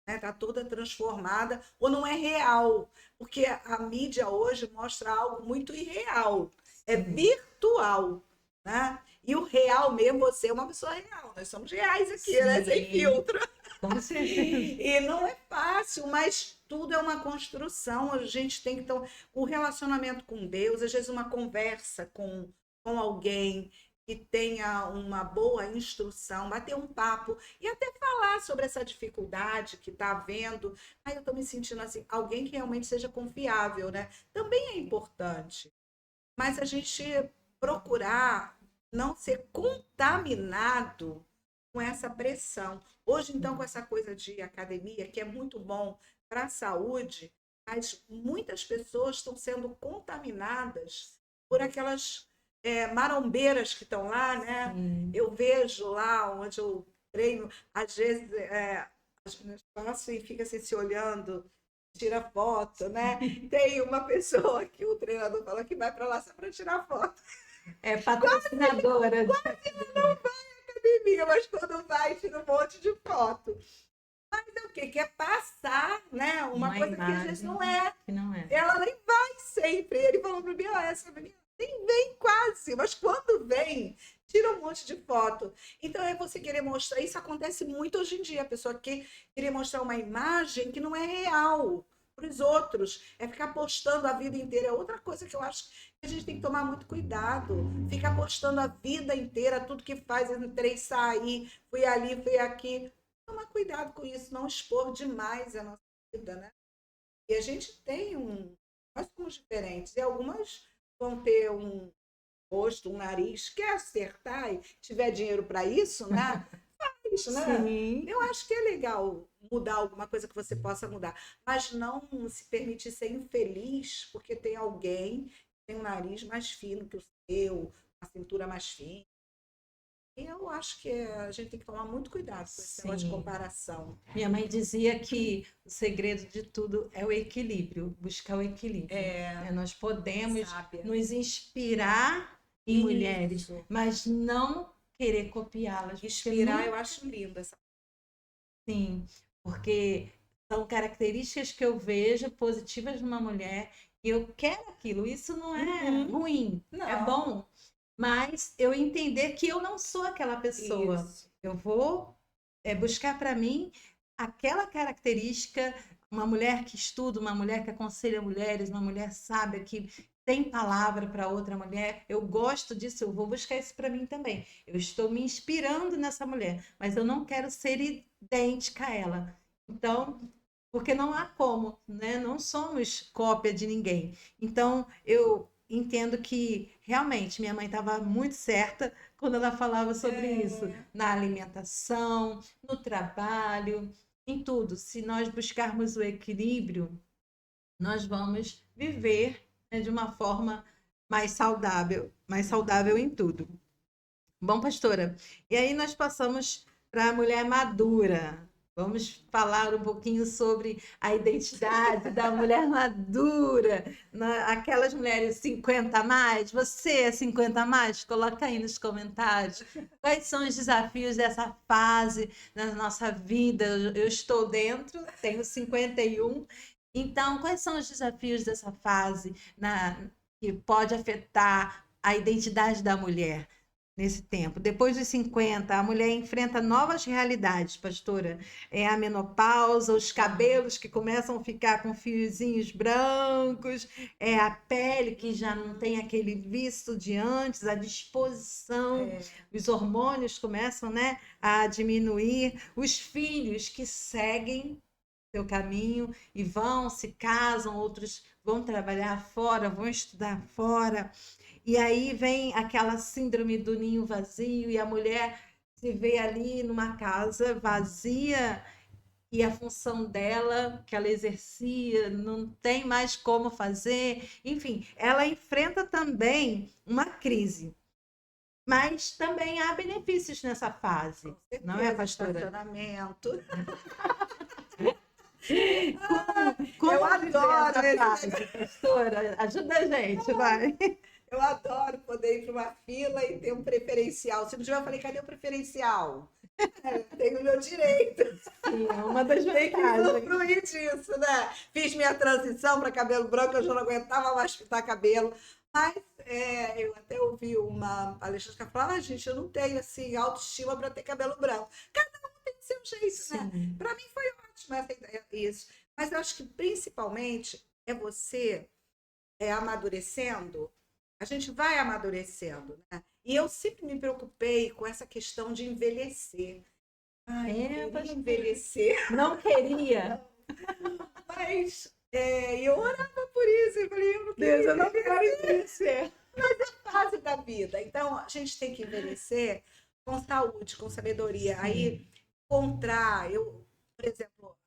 né? Tá toda transformada ou não é real, porque a mídia hoje mostra algo muito irreal, é virtual, né? E o real mesmo, você é uma pessoa real, nós somos reais aqui, né? Sem filtro. Com certeza. E não é fácil, mas tudo é uma construção. A gente tem que então o relacionamento com Deus, às vezes uma conversa com alguém que tenha uma boa instrução, bater um papo e até falar sobre essa dificuldade que está havendo. Eu estou me sentindo assim, alguém que realmente seja confiável, né? Também é importante. Mas a gente procurar não ser contaminado com essa pressão. Hoje, então, com essa coisa de academia, que é muito bom para a saúde, mas muitas pessoas estão sendo contaminadas por aquelas marombeiras que estão lá, né? Eu vejo lá onde eu treino, às vezes passo e fica assim, se olhando, tira foto, né? Tem uma pessoa que o treinador fala que vai para lá só para tirar foto. É patrocinadora. Quase não vai à academia, mas quando vai, tira um monte de foto. Mas é o quê? Quer passar, né? Uma coisa que às vezes não é. Ela nem vai sempre. Ele falou para mim, essa menina nem vem quase, mas quando vem, tira um monte de foto. Então é você querer mostrar, isso acontece muito hoje em dia, a pessoa querer mostrar uma imagem que não é real. para os outros, é ficar postando a vida inteira. É outra coisa que eu acho que a gente tem que tomar muito cuidado. Ficar postando a vida inteira, tudo que faz, entrei, saí, fui ali, fui aqui. Tomar cuidado com isso, não expor demais a nossa vida, né? E a gente tem nós somos diferentes, e algumas vão ter um rosto, um nariz, quer acertar e tiver dinheiro para isso, né? Faz, né? Sim. Eu acho que é legal mudar alguma coisa que você possa mudar, mas não se permitir ser infeliz porque tem alguém que tem um nariz mais fino que o seu, a cintura mais fina. E eu acho que a gente tem que tomar muito cuidado com esse negócio de Sim. comparação. Minha mãe dizia que o segredo de tudo é o equilíbrio, buscar o equilíbrio. Né? Nós podemos Sábia. nos inspirar em mulheres, Isso. mas não querer copiá-las. porque Inspirar, eu acho lindo essa. Sim, porque são características que eu vejo positivas numa mulher e eu quero aquilo. Isso não é ruim, é Não. bom. Mas eu entender que eu não sou aquela pessoa. Isso. Eu vou buscar para mim aquela característica, uma mulher que estuda, uma mulher que aconselha mulheres, uma mulher sábia que tem palavra para outra mulher. Eu gosto disso, eu vou buscar isso para mim também. Eu estou me inspirando nessa mulher, mas eu não quero ser idêntica a ela. Então, porque não há como, né? Não somos cópia de ninguém. Então, eu entendo que realmente minha mãe estava muito certa quando ela falava sobre isso, na alimentação, no trabalho, em tudo. Se nós buscarmos o equilíbrio, nós vamos viver, né, de uma forma mais saudável em tudo. Bom, pastora, e aí nós passamos para a mulher madura. Vamos falar um pouquinho sobre a identidade da mulher madura, aquelas mulheres 50 a mais. Você é 50 a mais? Coloca aí nos comentários. Quais são os desafios dessa fase na nossa vida? Eu estou dentro, tenho 51. Então, quais são os desafios dessa fase que pode afetar a identidade da mulher? Nesse tempo. Depois dos 50, a mulher enfrenta novas realidades, pastora. É a menopausa, os cabelos que começam a ficar com fiozinhos brancos, é a pele que já não tem aquele viço de antes, a disposição, os hormônios começam, né, a diminuir, os filhos que seguem seu caminho e vão, se casam, outros vão trabalhar fora, vão estudar fora. E aí vem aquela síndrome do ninho vazio e a mulher se vê ali numa casa vazia e a função dela, que ela exercia, não tem mais como fazer. Enfim, ela enfrenta também uma crise. Mas também há benefícios nessa fase, não é, pastora? Estacionamento. Como Eu viver adoro essa esse fase, pastora? Ajuda a gente, vai. Eu adoro poder ir para uma fila e ter um preferencial. Se não tiver, eu falei, cadê o preferencial? Tenho o meu direito. Sim, é uma das Tem que vantagens. usufruir disso, né? Fiz minha transição para cabelo branco, eu já não aguentava mais pintar cabelo. Mas eu até ouvi uma palestrante que falava, gente, eu não tenho assim, autoestima para ter cabelo branco. Cada um tem o seu jeito, Sim. né? Para mim foi ótimo isso. Mas eu acho que principalmente é você amadurecendo. A gente vai amadurecendo, né? E eu sempre me preocupei com essa questão de envelhecer. Ai, eu queria envelhecer. Não queria. Mas eu orava por isso. Eu falei, eu não quero envelhecer. Mas é fase da vida. Então, a gente tem que envelhecer com saúde, com sabedoria. Sim. Aí, por exemplo,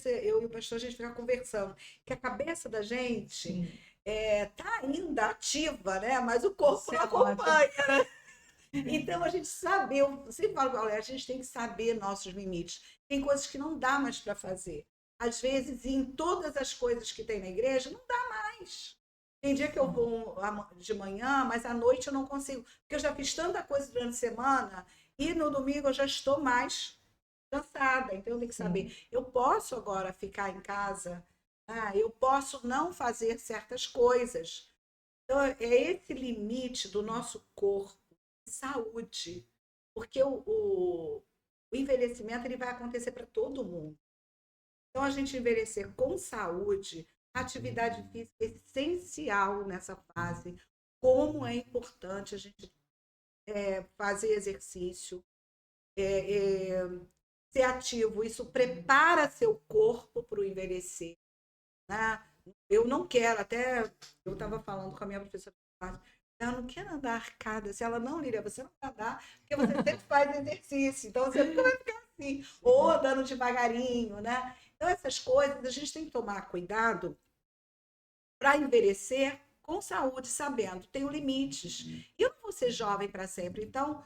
eu e o pastor, a gente fica conversando, que a cabeça da gente tá ainda ativa, né? Mas o corpo não acompanha, né? Então, a gente sabe, eu sempre falo, a gente tem que saber nossos limites. Tem coisas que não dá mais para fazer. Às vezes, em todas as coisas que tem na igreja, não dá mais. Tem dia que eu vou de manhã, mas à noite eu não consigo. Porque eu já fiz tanta coisa durante a semana e no domingo eu já estou mais cansada. Então, eu tenho que saber. Eu posso agora ficar em casa, eu posso não fazer certas coisas. Então, é esse limite do nosso corpo, saúde, porque o envelhecimento ele vai acontecer para todo mundo. Então, a gente envelhecer com saúde, a atividade física é essencial nessa fase. Como é importante a gente fazer exercício, ser ativo, isso prepara seu corpo para o envelhecer, né? Eu não quero, até eu estava falando com a minha professora, eu não quero andar arcada. Se ela não, Lília, você não vai andar, porque você sempre faz exercício, então você nunca vai ficar assim, ou andando devagarinho, né? Então, essas coisas a gente tem que tomar cuidado para envelhecer com saúde, sabendo, tenho limites. E eu não vou ser jovem para sempre, então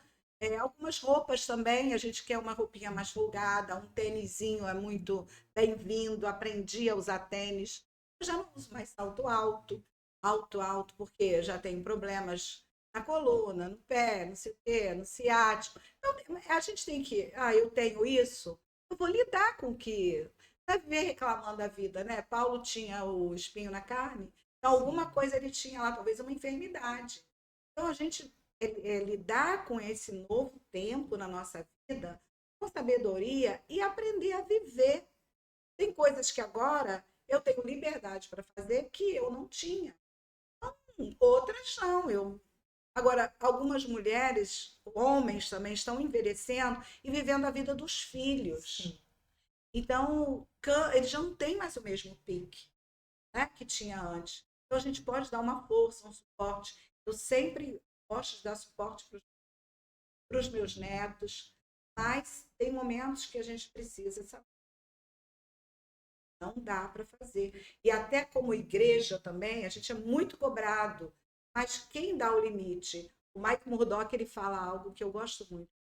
algumas roupas também, a gente quer uma roupinha mais folgada, um tênisinho é muito bem-vindo, aprendi a usar tênis. Eu já não uso mais salto alto, alto, porque eu já tenho problemas na coluna, no pé, não sei o quê, no ciático. Então, a gente tem que, eu tenho isso, eu vou lidar com o que. Não é viver reclamando da vida, né? Paulo tinha o espinho na carne, então alguma coisa ele tinha lá, talvez uma enfermidade. Então, a gente lidar com esse novo tempo na nossa vida com sabedoria e aprender a viver. Tem coisas que agora eu tenho liberdade para fazer que eu não tinha. Outras não. Agora, algumas mulheres, homens também, estão envelhecendo e vivendo a vida dos filhos. Sim. Então, eles já não têm mais o mesmo pique, né, que tinha antes. Então, a gente pode dar uma força, um suporte. Eu sempre gosto de dar suporte para os meus netos, mas tem momentos que a gente precisa saber. Não dá para fazer. E até como igreja também, a gente é muito cobrado. Mas quem dá o limite? O Mike Murdock, ele fala algo que eu gosto muito.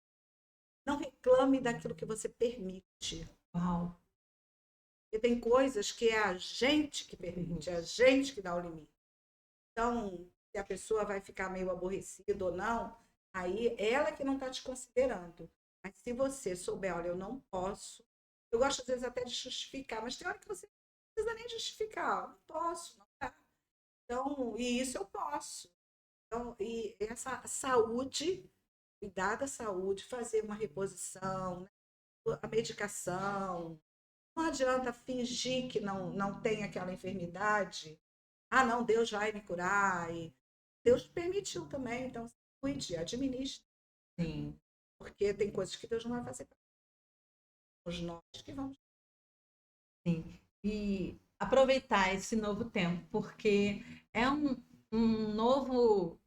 Não reclame daquilo que você permite. Uau. Porque tem coisas que é a gente que permite, é a gente que dá o limite. Então, se a pessoa vai ficar meio aborrecida ou não, aí ela que não está te considerando. Mas se você souber, olha, eu não posso. Eu gosto às vezes até de justificar, mas tem hora que você não precisa nem justificar. Não posso, não dá. Então, e isso eu posso. Então, e essa saúde, cuidar da saúde, fazer uma reposição, né? A medicação. Não adianta fingir que não tem aquela enfermidade. Ah, não, Deus vai me curar. E Deus permitiu também, então cuide, administre. Sim. Porque tem coisas que Deus não vai fazer para nós que vamos. Sim. E aproveitar esse novo tempo, porque é um novo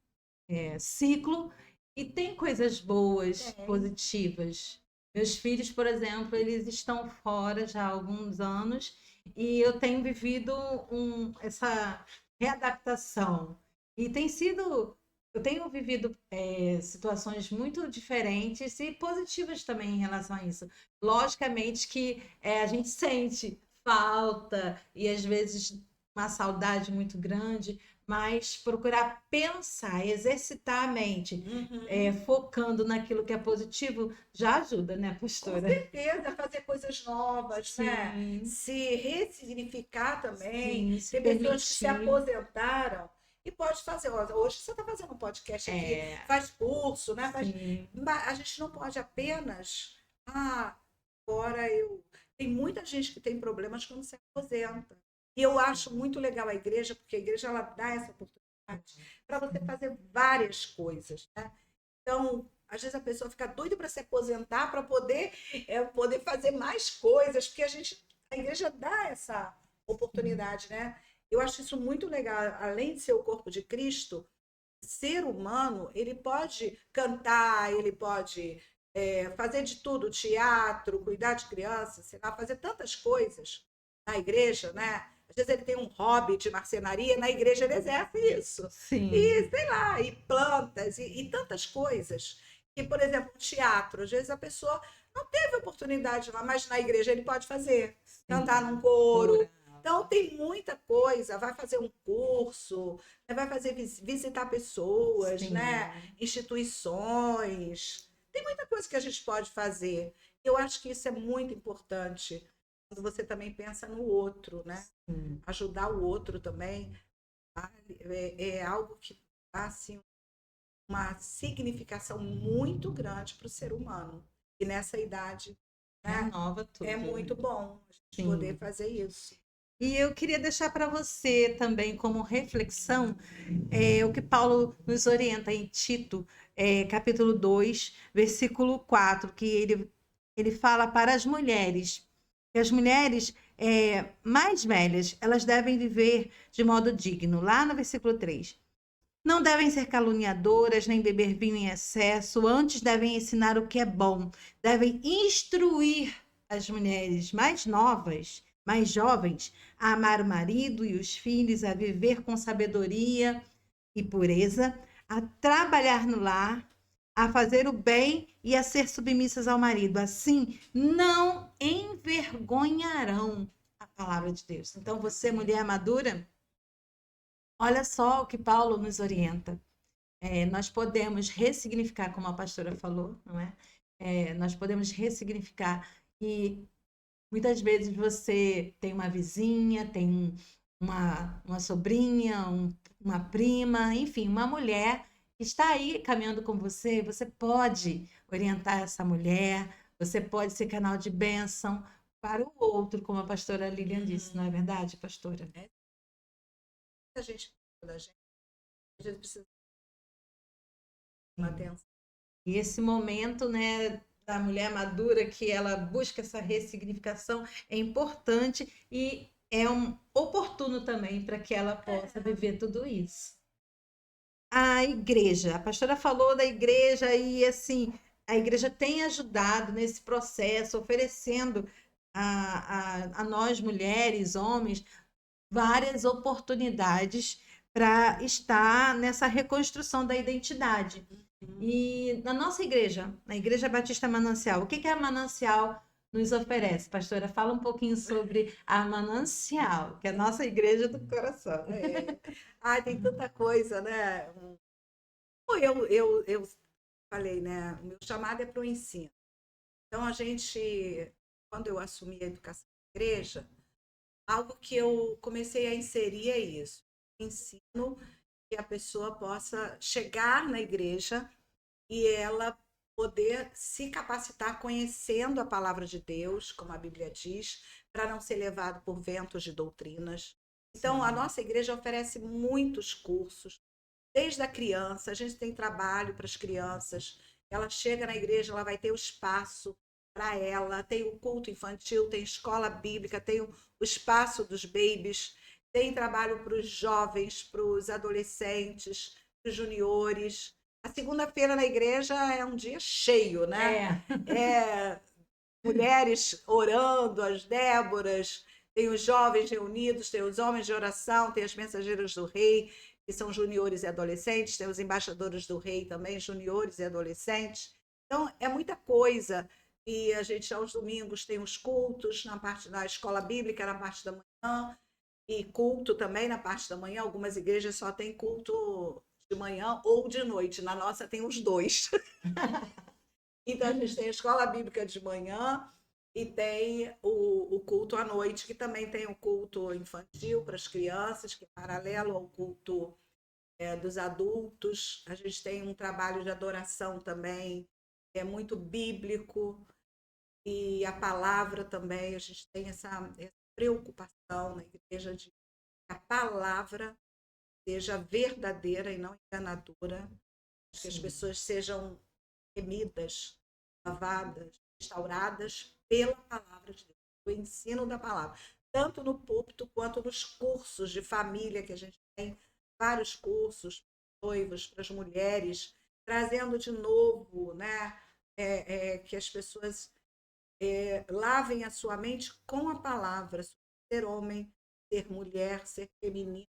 ciclo e tem coisas boas, positivas. Meus filhos, por exemplo, eles estão fora já há alguns anos e eu tenho vivido essa readaptação. E tem sido. Eu tenho vivido situações muito diferentes e positivas também em relação a isso. Logicamente que a gente sente falta e às vezes uma saudade muito grande, mas procurar pensar, exercitar a mente, focando naquilo que é positivo, já ajuda, né, Com pastora? certeza, fazer coisas novas, né? Sim, Se ressignificar também. sim, se Tem pessoas que se permitir. aposentaram e pode fazer. Hoje você está fazendo um podcast aqui, É, faz curso, né? sim, A gente não pode apenas. Agora eu. Tem muita gente que tem problemas quando se aposenta. E eu acho muito legal a igreja, porque a igreja ela dá essa oportunidade para você fazer várias coisas, né? Então, às vezes a pessoa fica doida para se aposentar para poder fazer mais coisas, porque a igreja dá essa oportunidade, né? Eu acho isso muito legal. Além de ser o corpo de Cristo, ser humano, ele pode cantar, ele pode fazer de tudo, teatro, cuidar de crianças, sei lá, fazer tantas coisas na igreja, né? Às vezes ele tem um hobby de marcenaria, na igreja ele exerce isso. sim, E, sei lá, e plantas, e tantas coisas. E, por exemplo, teatro, às vezes a pessoa não teve oportunidade lá, mas na igreja ele pode fazer, sim. cantar num coro. Então, tem muita coisa, vai fazer um curso, vai fazer visitar pessoas, Sim. né? Instituições. Tem muita coisa que a gente pode fazer. Eu acho que isso é muito importante. Quando você também pensa no outro, né? Sim. Ajudar o outro também é algo que dá assim, uma significação muito grande para o ser humano. E nessa idade renova tudo. É muito bom a gente Sim. poder fazer isso. E eu queria deixar para você também como reflexão o que Paulo nos orienta em Tito, capítulo 2, versículo 4, que ele fala para as mulheres, que as mulheres mais velhas, elas devem viver de modo digno, lá no versículo 3. Não devem ser caluniadoras, nem beber vinho em excesso, antes devem ensinar o que é bom, devem instruir as mulheres mais novas, mais jovens, a amar o marido e os filhos, a viver com sabedoria e pureza, a trabalhar no lar, a fazer o bem e a ser submissas ao marido. Assim, não envergonharão a palavra de Deus. Então, você, mulher madura, olha só o que Paulo nos orienta. Nós podemos ressignificar, como a pastora falou, não é? Nós podemos ressignificar. E muitas vezes você tem uma vizinha, tem uma sobrinha, uma prima, enfim, uma mulher que está aí caminhando com você. Você pode orientar essa mulher, você pode ser canal de bênção para o outro, como a pastora Lilian disse, não é verdade, pastora? A gente, a gente precisa de uma atenção. E esse momento, né, da mulher madura, que ela busca essa ressignificação, é importante e é oportuno também para que ela possa viver tudo isso. A igreja, a pastora falou da igreja e assim, a igreja tem ajudado nesse processo, oferecendo a nós mulheres, homens, várias oportunidades para estar nessa reconstrução da identidade. E na nossa igreja, na Igreja Batista Manancial, o que a Manancial nos oferece? Pastora, fala um pouquinho sobre a Manancial, que é a nossa igreja do coração. Tem tanta coisa, né? Eu falei, né? O meu chamado é para o ensino. Então, quando eu assumi a educação da igreja, algo que eu comecei a inserir é isso. Ensino que a pessoa possa chegar na igreja e ela poder se capacitar conhecendo a palavra de Deus, como a Bíblia diz, para não ser levado por ventos de doutrinas. Então, a nossa igreja oferece muitos cursos, desde a criança, a gente tem trabalho para as crianças, ela chega na igreja, ela vai ter o espaço para ela, tem o culto infantil, tem escola bíblica, tem o espaço dos babies, tem trabalho para os jovens, para os adolescentes, para os juniores. A segunda-feira na igreja é um dia cheio, né? Mulheres orando, as Déboras, tem os jovens reunidos, tem os homens de oração, tem as mensageiras do rei, que são juniores e adolescentes, tem os embaixadores do rei também, juniores e adolescentes. Então, é muita coisa. E a gente, aos domingos, tem os cultos na parte da escola bíblica, na parte da manhã, e culto também na parte da manhã. Algumas igrejas só têm culto de manhã ou de noite. Na nossa tem os dois. Então, a gente tem a escola bíblica de manhã e tem o culto à noite, que também tem o culto infantil para as crianças, que é paralelo ao culto dos adultos. A gente tem um trabalho de adoração também, é muito bíblico, e a palavra também, a gente tem essa preocupação na igreja de que a palavra seja verdadeira e não enganadora, que as pessoas sejam remidas, lavadas, restauradas pela palavra de Deus, o ensino da palavra, tanto no púlpito quanto nos cursos de família, que a gente tem vários cursos para noivos, para as mulheres, trazendo de novo, né, que as pessoas lavem a sua mente com a palavra, ser homem, ser mulher, ser feminino,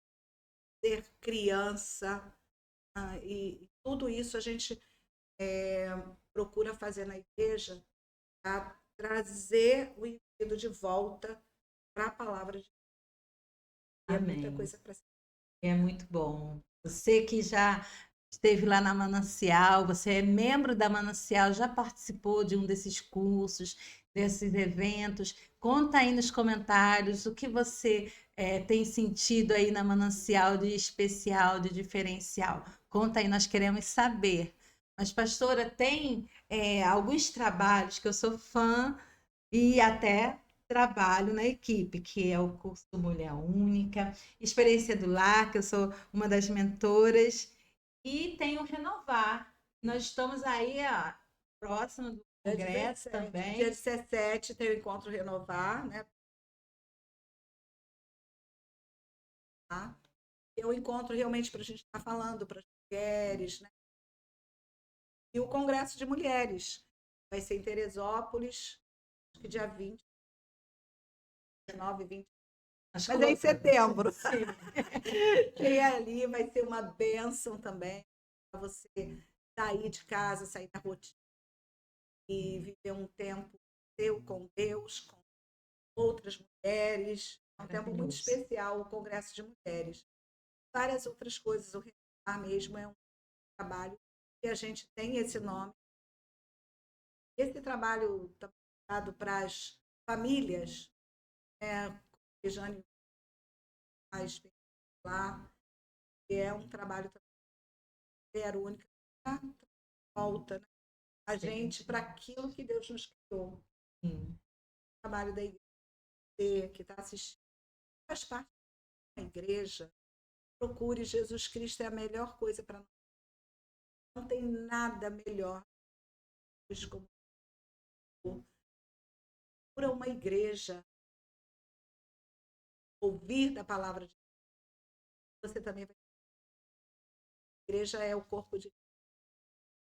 ser criança, e tudo isso a gente procura fazer na igreja para trazer o indivíduo de volta para a palavra de Deus. É muita coisa para ser. É muito bom. Você que já esteve lá na Manancial, você é membro da Manancial, já participou de um desses cursos, desses eventos. Conta aí nos comentários o que você tem sentido aí na Manancial de especial, de diferencial. Conta aí, nós queremos saber. Mas, pastora, tem alguns trabalhos que eu sou fã e até trabalho na equipe, que é o curso Mulher Única, Experiência do Lar, que eu sou uma das mentoras, e tenho Renovar. Nós estamos aí próximo do Dia congresso 17, também. dia 17 tem o Encontro Renovar, né? É um encontro realmente para a gente estar falando para as mulheres, né? E o Congresso de Mulheres vai ser em Teresópolis, acho que dia 20, 19, 20. Mas é em setembro. E ali vai ser uma bênção também para você sair de casa, sair da rotina e viver um tempo seu com Deus, com outras mulheres. É um tempo muito especial, o Congresso de Mulheres. Várias outras coisas, o Renovar mesmo é um trabalho que a gente tem esse nome. Esse trabalho está dado para as famílias, né, como a Jane faz lá, que é um trabalho também mulher única, pra volta, né, a gente para aquilo que Deus nos criou. Sim. O trabalho da igreja, que está assistindo, faz parte da igreja. Procure Jesus Cristo, é a melhor coisa para nós. Não tem nada melhor como para uma igreja ouvir da palavra de Deus. Você também vai. A igreja é o corpo de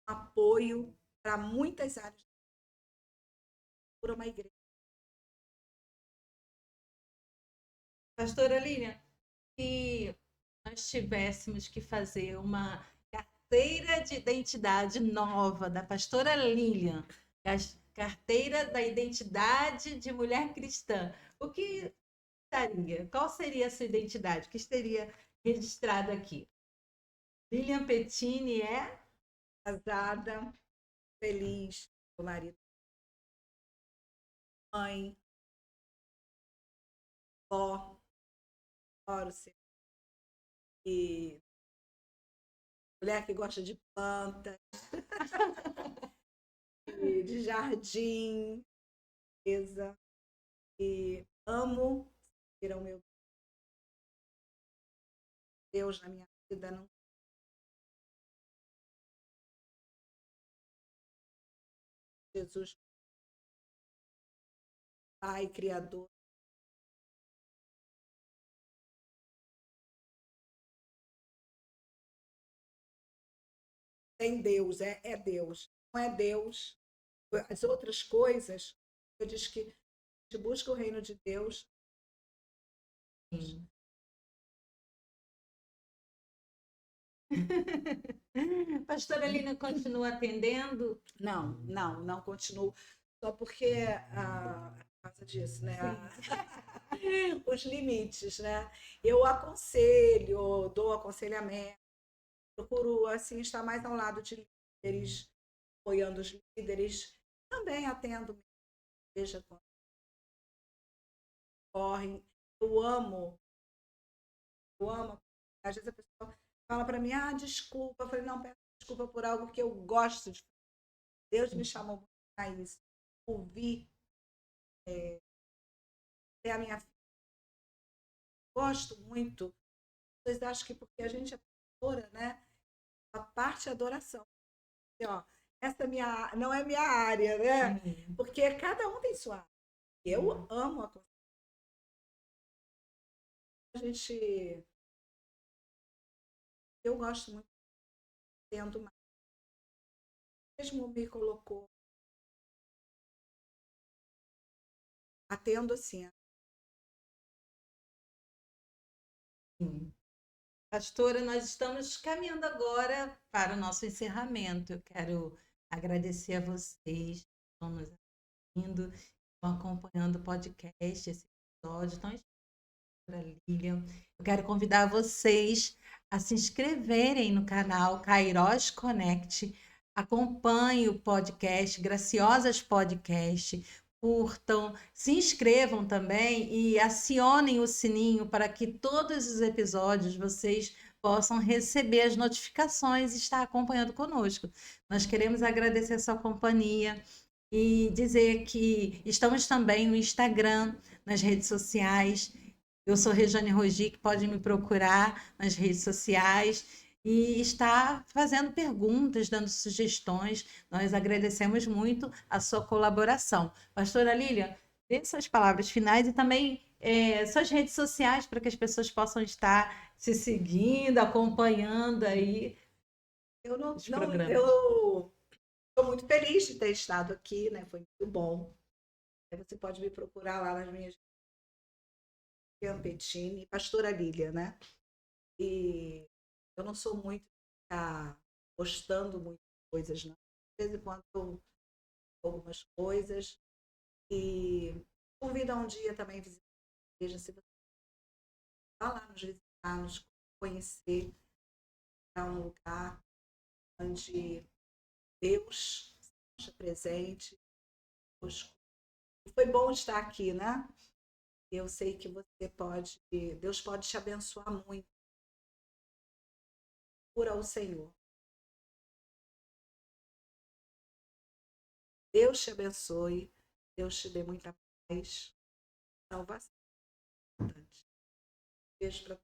apoio para muitas áreas por uma igreja. Pastora Lilian, se nós tivéssemos que fazer uma carteira de identidade nova da pastora Lilian, carteira da identidade de mulher cristã, o que estaria? Qual seria a sua identidade? O que estaria registrado aqui? Lilian Pettini é Casada, feliz, com o marido, mãe, avó, adoro ser. E mulher que gosta de planta, de jardim, beleza. E amo ser o meu Deus na minha vida. Não. Jesus, Pai, Criador. Tem Deus, é Deus. Não é Deus. As outras coisas, eu diz que a gente busca o reino de Deus. Sim. Pastora Lilian continua atendendo? Não continuo. Só porque por causa disso, né? Os limites, né? Eu aconselho, dou aconselhamento, procuro assim estar mais ao lado de líderes, apoiando os líderes. Também atendo, veja quando correm. Eu amo. Às vezes a pessoa fala para mim, desculpa. Eu falei, não, peço desculpa por algo que eu gosto de fazer. Deus me chamou para isso. Ouvir é a minha filha. Gosto muito. Vocês acham que porque a gente é pastora, né? A parte é adoração. E, ó, essa não é minha área, né? Porque cada um tem sua área. Eu amo a gente. Eu gosto muito tendo mais. Mesmo me colocou atendo assim. Sim. Pastora, nós estamos caminhando agora para o nosso encerramento. Eu quero agradecer a vocês que estão nos assistindo, estão acompanhando o podcast, esse episódio tão especial para a Lilian. Eu quero convidar vocês a se inscreverem no canal Kairos Connect. Acompanhe o podcast, Graciosas Podcast. Curtam, se inscrevam também e acionem o sininho para que todos os episódios vocês possam receber as notificações e estar acompanhando conosco. Nós queremos agradecer a sua companhia e dizer que estamos também no Instagram, nas redes sociais. Eu sou Rejane Rogic, pode me procurar nas redes sociais e está fazendo perguntas, dando sugestões. Nós agradecemos muito a sua colaboração. Pastora Lilian, dê suas palavras finais e também suas redes sociais para que as pessoas possam estar se seguindo, acompanhando aí Eu não, os não, programas. eu estou muito feliz de ter estado aqui, né? Foi muito bom. Você pode me procurar lá nas minhas Petini, Pastora Lília, né? E eu não sou muito de ficar postando muitas coisas, não. De vez em quando eu algumas coisas e convido a um dia também visitar a igreja, se você vai lá nos visitar, nos conhecer, é um lugar onde Deus esteja presente conosco. Foi bom estar aqui, né? Eu sei que você pode, Deus pode te abençoar muito. Por ao Senhor. Deus te abençoe, Deus te dê muita paz, salvação. Beijo para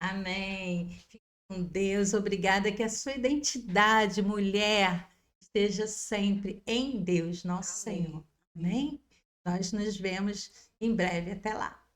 Amém. Fique com Deus. Obrigada. Que a sua identidade, mulher, esteja sempre em Deus, nosso Amém. Senhor. Amém? Nós nos vemos em breve. Até lá.